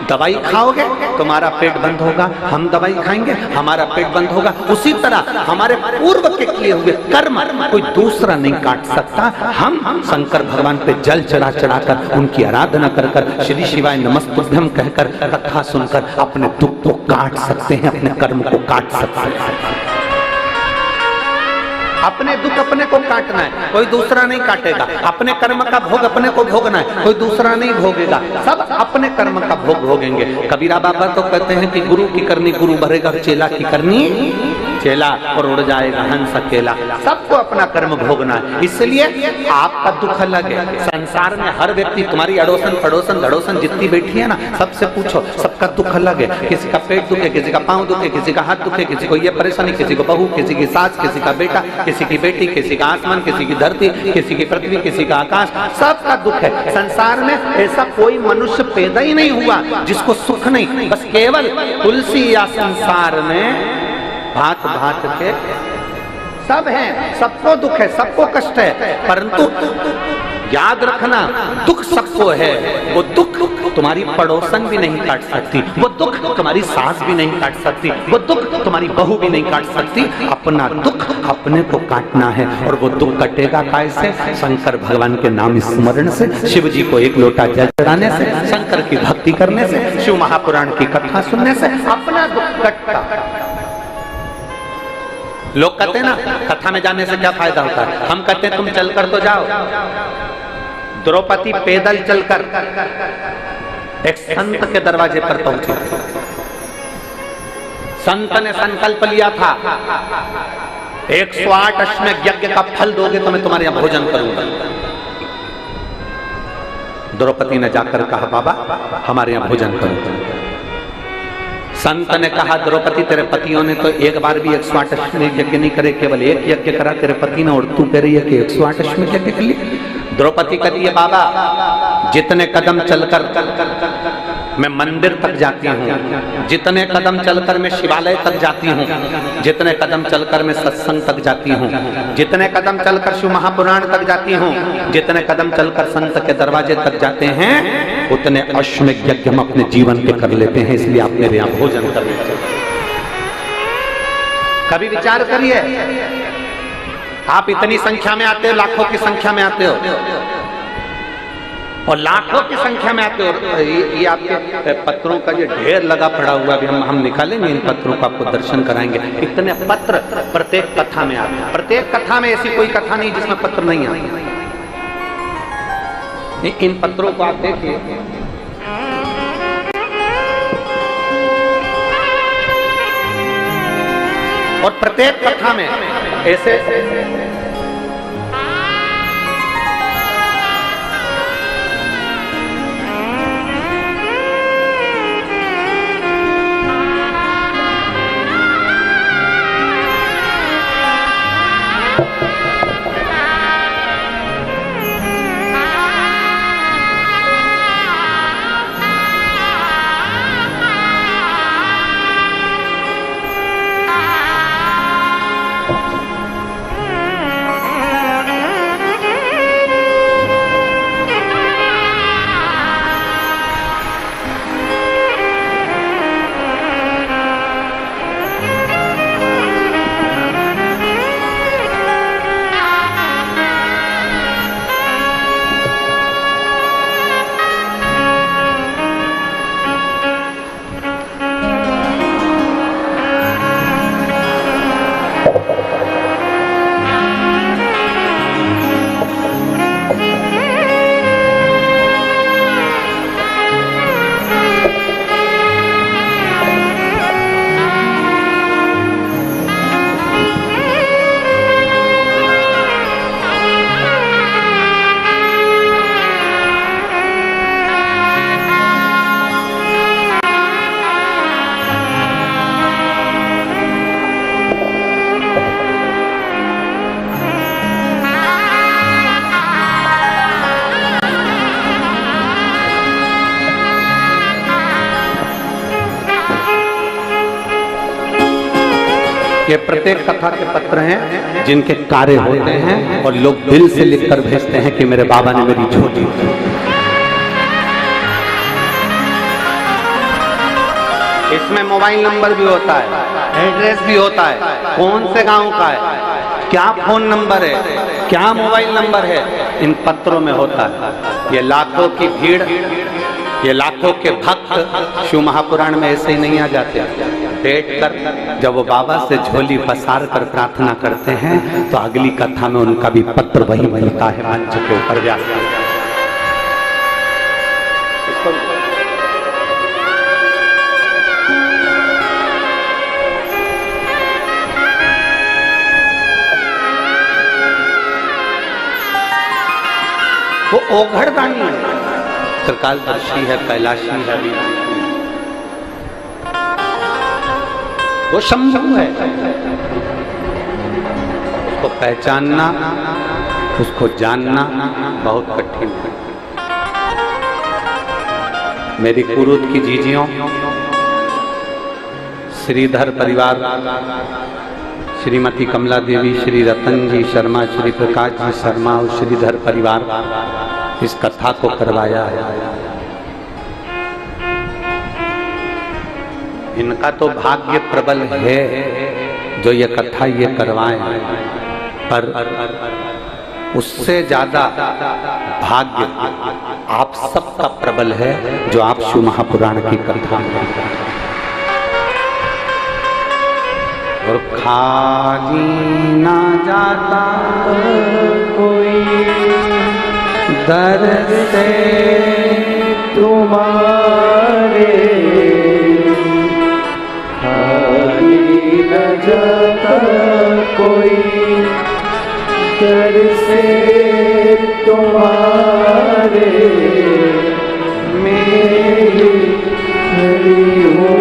दवाई खाओगे तुम्हारा पेट बंद होगा, हम दवाई खाएंगे हमारा पेट बंद होगा। उसी तरह हमारे पूर्व के किए हुए कर्म कोई दूसरा नहीं काट सकता। हम शंकर भगवान पे जल चढ़ा चढ़ाकर, उनकी आराधना कर कर, श्री शिवाय नमस्तुभ्यम कहकर, कथा सुनकर अपने दुख को काट सकते हैं, अपने कर्म को काट सकते हैं। अपने दुख अपने को काटना है, कोई दूसरा नहीं काटेगा। अपने कर्म का भोग अपने को भोगना है, कोई दूसरा नहीं भोगेगा। सब अपने कर्म का भोग भोगेंगे। कबीरा बाबा तो कहते हैं कि गुरु की करनी गुरु भरेगा, चेला की करनी चेला और उड़ जाएगा हंस अकेला। सबको अपना कर्म भोगना है। इसलिए आपका दुख अलग है। संसार में हर व्यक्ति, तुम्हारी अड़ोसन पड़ोसन धड़ोसन जितनी बैठी है ना, सबसे पूछो, सबका दुख अलग है। किसी का पेट दुखे, किसी का पाँव दुखे, किसी का हाथ दुखे, किसी को ये परेशानी, किसी को बहू, किसी की सास, किसी का बेटा, किसी की बेटी, किसी का आसमान, किसी की धरती, किसी की पृथ्वी, किसी का आकाश, सबका दुख है। संसार में ऐसा कोई मनुष्य पैदा ही नहीं हुआ जिसको सुख नहीं। बस केवल तुलसी या संसार में भांत भांत के सब हैं, सबको दुख है, सबको कष्ट है। परंतु याद रखना, दुख सबको है। वो दुख तुम्हारी पड़ोसन भी नहीं काट सकती, वो दुख तुम्हारी सास भी नहीं काट सकती, वो दुख तुम्हारी बहू भी नहीं काट सकती। अपना दुख अपने को काटना है। और वो दुख कटेगा कैसे? शंकर भगवान के नाम स्मरण से, शिव जी को एक लोटा जल चढ़ाने से, शंकर की भक्ति करने से, शिव महापुराण की कथा सुनने से अपना दुख कटता। लोग कहते हैं ना, कथा में जाने से क्या फायदा होता है? हम कहते हैं तुम चलकर तो जाओ। द्रौपदी पैदल चलकर एक संत के दरवाजे पर पहुंची। संत ने संकल्प लिया था, 108 अश्वमेध यज्ञ का फल दोगे तो मैं तुम्हारे यहां भोजन करूंगा। द्रौपदी ने जाकर कहा, बाबा हमारे यहां भोजन करो। संत ने कहा, द्रौपदी तेरे पतियों ने तो एक बार भी 108 अश्वमेध यज्ञ नहीं करे, केवल एक यज्ञ करा तेरे पति ने, और तू कह रही है कि 108 अश्वमेध यज्ञ कर लिए। द्रौपदी कहती है, बाबा जितने कदम चलकर मैं मंदिर तक जाती हूँ, जितने कदम चलकर मैं शिवालय तक जाती हूँ, जितने कदम चलकर मैं सत्संग तक जाती हूँ, जितने कदम चलकर शिव महापुराण तक जाती हूँ, जितने कदम चलकर संत के दरवाजे तक जाते हैं, उतने अश्वमेध यज्ञ हम अपने जीवन पे कर लेते हैं। इसलिए आप मेरे यहाँ भोजन कर लेते हैं। कभी विचार करिए, आप इतनी संख्या में आते हो, लाखों की संख्या में आते हो, और लाखों की संख्या में आते हो। ये आपके पत्रों का जो ढेर लगा पड़ा हुआ, अभी हम निकालेंगे इन पत्रों को, आपको दर्शन कराएंगे। इतने पत्र प्रत्येक कथा में आते हैं। प्रत्येक कथा में ऐसी कोई कथा नहीं जिसमें पत्र नहीं आते। इन पत्रों को आप देखिए, और प्रत्येक कथा में ऐसे ये प्रत्येक कथा के पत्र हैं जिनके कार्य होते हैं और लोग दिल से लिखकर भेजते हैं कि मेरे बाबा ने मेरी झोली। इसमें मोबाइल नंबर भी होता है, एड्रेस भी होता है, कौन से गांव का है, क्या फोन नंबर है, क्या मोबाइल नंबर है, इन पत्रों में होता है। ये लाखों की भीड़, ये लाखों के भक्त शिव महापुराण में ऐसे ही नहीं आ जाते। बैठ कर जब वो बाबा से झोली पसार कर प्रार्थना करते हैं तो अगली कथा में उनका भी पत्र वही मिलता है मंच के ऊपर व्यास। वो ओघड़दानी है, त्रिकालदर्शी है, कैलाशी है, वो शंभु है। उसको पहचानना, उसको जानना बहुत कठिन है। मेरी कुरुद की जीजियों, श्रीधर परिवार, श्रीमती कमला देवी, श्री रतन जी शर्मा, श्री प्रकाश जी शर्मा और श्रीधर परिवार इस कथा को करवाया है। इनका तो भाग्य प्रबल है जो ये कथा ये करवाएं, पर उससे ज्यादा भाग्य आप सबका प्रबल है जो आप शिव महापुराण की कथा और खाली ना जाता कोई दर से तुम्हारे, खाली न जाता कोई दर से तुम्हारे, मेरी हरी हो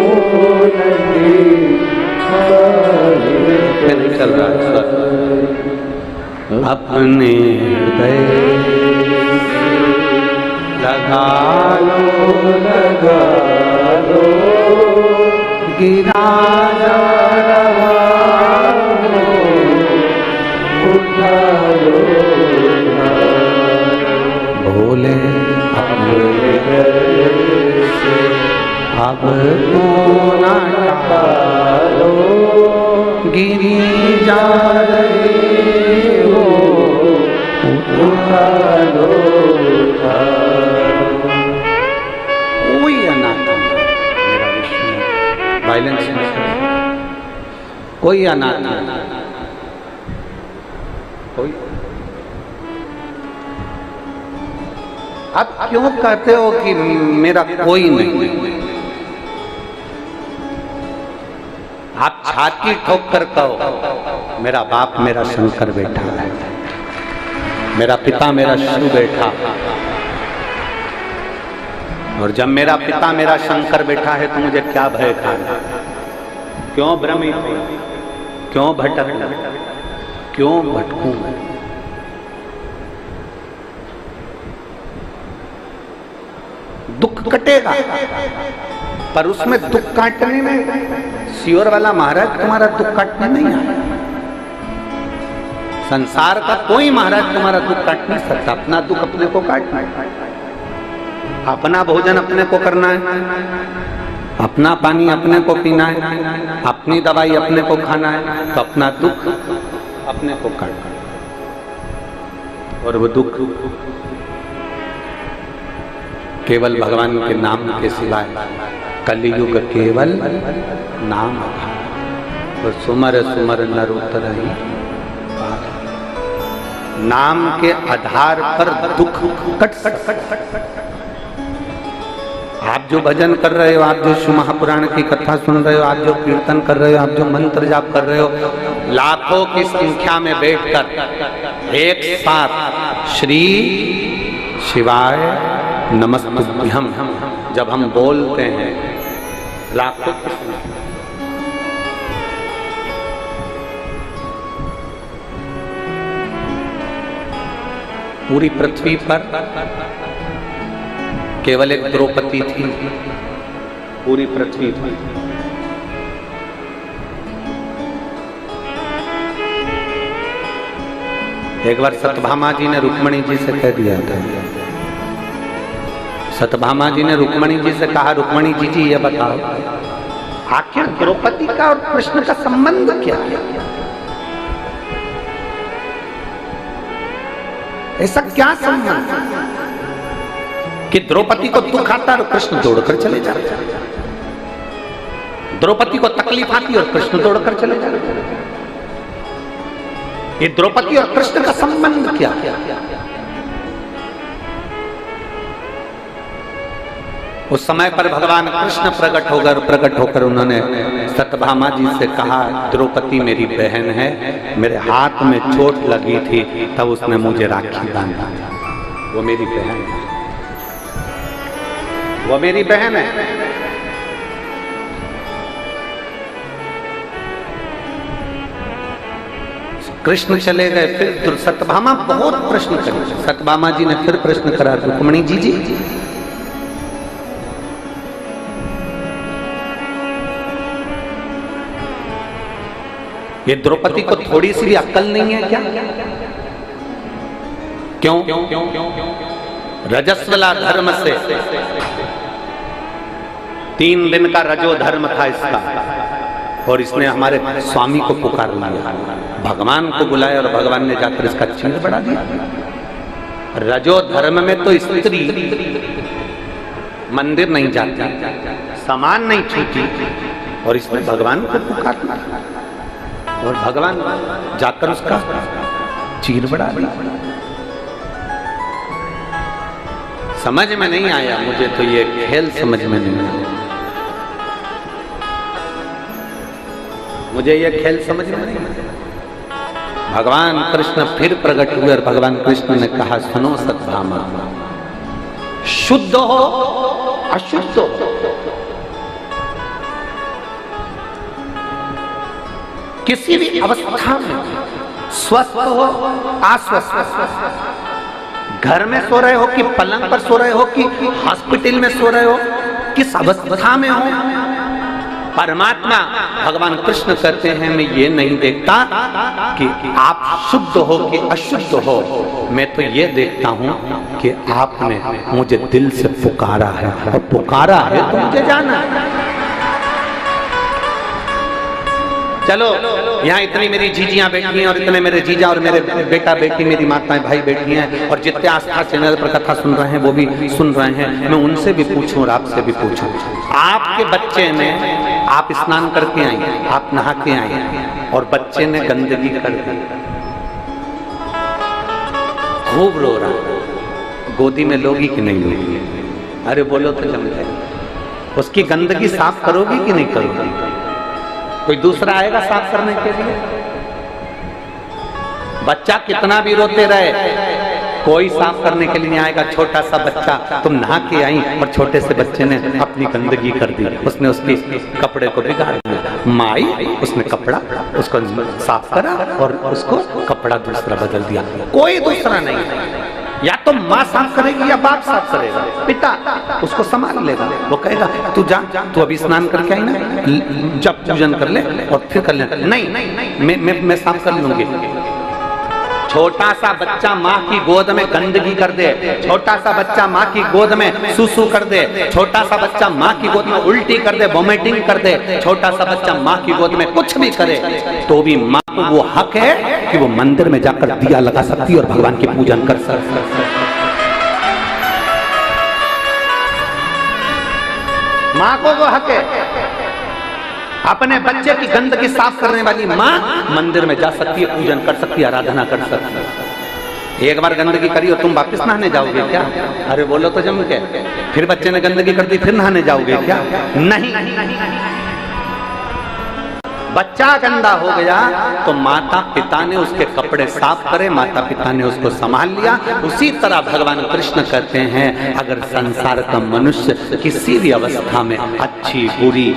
नहीं चल रहा है अपने हृदय लगा लो गिरा जा रहा उठा लो भोले अपने घर से अब तो ना टालो, गिरी जा रही हो उठा लो। कोई अनाथ मेरा विश्व में वायलेंस कोई अनाथ कोई। आप क्यों कहते हो कि मेरा कोई नहीं? आप छाती ठोक कर कहो मेरा बाप मेरा शंकर बैठा है, मेरा पिता मेरा शिव बैठा। और जब मेरा पिता मेरा शंकर बैठा है तो मुझे क्या भय खाना? क्यों भ्रमित हूं? क्यों भटकूं? क्यों भटकूं? दुख कटेगा, पर उसमें दुख काटने में सियोर वाला महाराज तुम्हारा दुख काटने नहीं आया। संसार का कोई महाराज तुम्हारा दुख काट नहीं सकता। अपना दुख अपने को काटना है, अपना भोजन अपने को करना है, अपना पानी अपने को पीना है, अपनी दवाई अपने को खाना है, तो अपना दुख अपने को काटना है। और वो दुख केवल भगवान के नाम के सिवाय कलियुग केवल नाम और सुमर सुमर नर उतरहि पार। नाम के आधार पर दुख कट सकता। आप जो भजन कर रहे हो, आप जो शिव महापुराण की कथा सुन रहे हो, आप जो कीर्तन कर रहे हो, आप जो मंत्र जाप कर रहे हो, लाखों की संख्या में बैठकर एक साथ श्री शिवाय नमस्तुभ्यम जब हम बोलते हैं, लाखों पूरी पृथ्वी पर केवल एक द्रौपदी थी, पूरी पृथ्वी पर एक बार सत्यभामा जी ने रुक्मणी जी से कह दिया था, सत्यभामा जी ने रुक्मणी जी से कहा, रुक्मणी जी ये बताओ आखिर द्रौपदी का और कृष्ण का संबंध क्या है? ऐसा क्या संबंध कि द्रौपदी को दुख आता और कृष्ण दौड़कर चले जाते, द्रौपदी को तकलीफ आती और कृष्ण दौड़कर चले जाते? ये द्रौपदी और कृष्ण का संबंध क्या? उस समय पर भगवान कृष्ण प्रकट होकर उन्होंने सत्यभामा जी से कहा, द्रौपदी मेरी बहन है, मेरे हाथ में चोट लगी थी तब उसने मुझे राखी बांधा, वो मेरी बहन है, वो मेरी बहन है। कृष्ण चले गए, फिर सत्यभामा बहुत प्रश्न करे, सत्यभामा जी ने फिर प्रश्न करा, रुक्मणी जी ये द्रौपदी को थोड़ी सी भी अक्ल नहीं है क्या? क्यों? रजस्वला धर्म से 3 दिन का रजो धर्म था इसका, और इसने हमारे स्वामी को पुकार लिया, भगवान को बुलाया और भगवान ने जाकर इसका चीर बढ़ा दिया। रजो धर्म में तो स्त्री मंदिर नहीं जाती, सामान नहीं छूती, और इसने भगवान को पुकार लिया और भगवान जाकर उसका चीर बढ़ा दिया। समझ में नहीं आया मुझे तो, ये खेल समझ में नहीं आया मुझे, ये खेल समझ में नहीं आया। भगवान कृष्ण फिर प्रकट हुए और भगवान कृष्ण ने कहा, सुनो सत्यभामा, शुद्ध हो अशुद्ध हो, किसी भी अवस्था में स्वस्थ हो अस्वस्थ, घर में सो रहे हो कि पलंग पर सो रहे हो कि हॉस्पिटल में सो रहे हो, किस अवस्था में हो, परमात्मा भगवान कृष्ण कहते हैं, मैं ये नहीं देखता कि आप शुद्ध हो कि अशुद्ध हो, मैं तो ये देखता हूं कि आपने मुझे दिल से पुकारा है, और पुकारा है तो मुझे जाना है। चलो यहाँ इतनी मेरी जीजियां बैठी हैं और इतने मेरे जीजा और मेरे बेटा बेटी, मेरी माताएं भाई बैठी हैं, और जितने आस्था चैनल पर कथा सुन रहे हैं वो भी सुन रहे हैं, मैं उनसे भी पूछूं और आपसे भी पूछूं, आपके बच्चे ने, आप स्नान करके आई, आप नहा के आई, और बच्चे ने गंदगी कर दी, खूब रो रहा, गोदी में लोगी कि नहीं लोगी? अरे बोलो तो जम जाए, उसकी गंदगी साफ करोगी कि नहीं करोगी? कोई दूसरा आएगा साफ करने के लिए? बच्चा कितना भी रोते रहे, कोई साफ करने के लिए नहीं आएगा। छोटा सा बच्चा, तुम नहा के आई और छोटे से बच्चे ने अपनी गंदगी कर दी, उसने उसके कपड़े को बिगाड़ दिया। माई उसने कपड़ा उसको साफ करा और उसको कपड़ा दूसरा बदल दिया। कोई दूसरा नहीं, या तो माँ साफ करेगी या बाप साफ करेगा, पिता उसको संभाल लेगा। वो कहेगा तू जा, तू अभी स्नान करके आई ना, जब पूजन कर ले और फिर कर ले। नहीं, मैं साफ कर लूंगी। छोटा सा बच्चा माँ की गोद में गंदगी कर दे, छोटा सा बच्चा माँ की गोद में सुसु कर दे, छोटा सा बच्चा माँ की गोद में उल्टी कर दे, वोमिटिंग कर दे, छोटा सा बच्चा माँ की गोद में कुछ भी करे, तो भी माँ को वो हक है कि वो मंदिर में जाकर दिया लगा सकती है और भगवान की पूजन कर सकती है। माँ को वो हक है। अपने बच्चे की गंदगी साफ करने वाली माँ मंदिर में जा सकती है, पूजन कर सकती है, आराधना कर सकती है। एक बार गंदगी करी और तुम वापस नहाने जाओगे क्या? अरे बोलो तो जम के। फिर बच्चे ने गंदगी कर दी, फिर नहाने जाओगे क्या? नहीं। बच्चा गंदा हो गया तो माता पिता ने उसके कपड़े साफ करे, माता पिता ने उसको संभाल लिया। उसी तरह भगवान कृष्ण कहते हैं, अगर संसार का मनुष्य किसी भी अवस्था में, अच्छी बुरी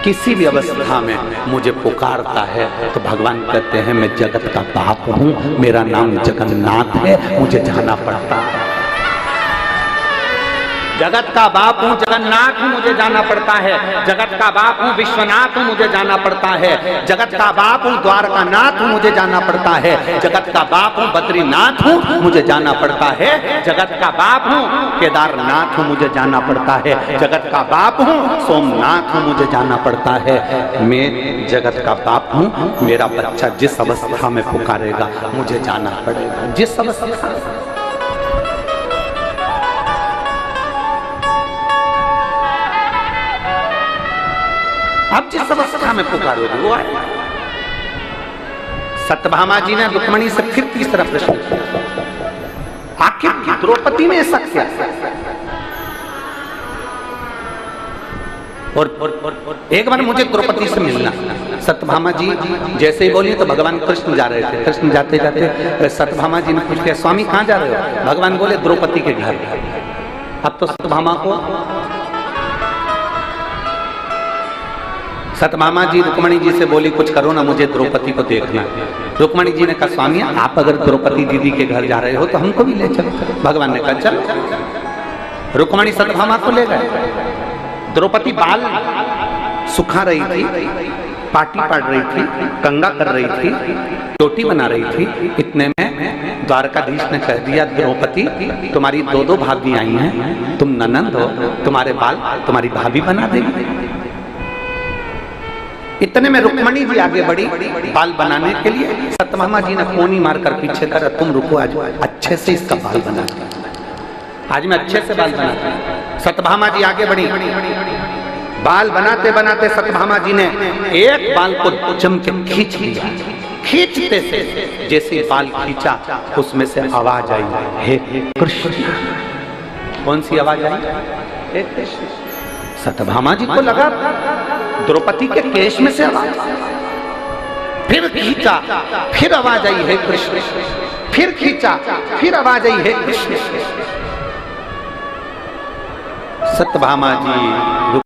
किसी भी अवस्था में मुझे पुकारता है, तो भगवान कहते हैं मैं जगत का बाप हूं, मेरा नाम जगन्नाथ है, मुझे जाना पड़ता है। जगत का बाप हूँ, जगन्नाथ हूँ, मुझे जाना पड़ता है। जगत का बाप हूँ, विश्वनाथ हूँ, मुझे जाना पड़ता है। जगत का बाप हूँ, द्वारकानाथ हूँ, मुझे जाना पड़ता है। जगत का बाप हूँ, बद्रीनाथ हूँ, मुझे जाना पड़ता है। जगत का बाप हूँ, केदारनाथ हूँ, मुझे जाना पड़ता है। जगत का बाप हूँ, सोमनाथ हूँ, मुझे जाना पड़ता है। मैं जगत का बाप हूँ, मेरा बच्चा जिस अवस्था में पुकारेगा मुझे जाना पड़ेगा, जिस अवस्था। अब जिस अवस्था में पुकारोगे वो आएगा। सत्यभामा जी ने रुक्मिणी से फिर तीसरा प्रश्न किया, आखिर द्रौपदी में ऐसा क्या? और एक बार मुझे द्रौपदी से मिलना। सत्यभामा जी जैसे ही बोली तो भगवान कृष्ण जा रहे थे। कृष्ण जाते जाते सत्यभामा जी ने पूछ लिया, स्वामी कहाँ जा रहे हो? भगवान बोले द्रौपदी के घर। अब तो सत्यभामा जी रुक्मिणी जी से बोली, कुछ करो ना, मुझे द्रौपदी को देखना। रुक्मिणी जी ने कहा, स्वामी आप अगर द्रौपदी दीदी के घर जा रहे हो तो हमको भी ले चलो। भगवान ने कहा चल। रुक्मिणी सत्यभामा को ले गए। द्रौपदी बाल सुखा रही थी, पाटी पाड़ रही थी, कंगा कर रही थी, रोटी बना रही थी। इतने में द्वारकाधीश ने कह दिया, द्रौपदी तुम्हारी दो भाभी आई हैं, तुम ननंद हो, तुम्हारे बाल तुम्हारी भाभी बना देगी। इतने में रुक्मिणी जी आगे बढ़ी बाल बनाने के लिए। सत्यभामा जी ने कोनी मारकर पीछे कर, तुम रुको, आज अच्छे से इसका बाल बना, आज मैं अच्छे से बाल बनाती। सत्यभामा जी आगे बढ़ी, बाल बनाते बनाते सत्यभामा जी ने एक बाल को जम के खींच लिया। खींचते से जैसे बाल खींचा उसमें से आवाज आई, हे कृष्ण। कौन सी आवाज आई? हे कृष्ण। सत्यभामा जी को लगा द्रौपदी के केश में से आवाज, फिर खींचा, फिर आवाज आई, हे कृष्ण। फिर खींचा, फिर आवाज आई, हे कृष्ण। सत्यभामा जी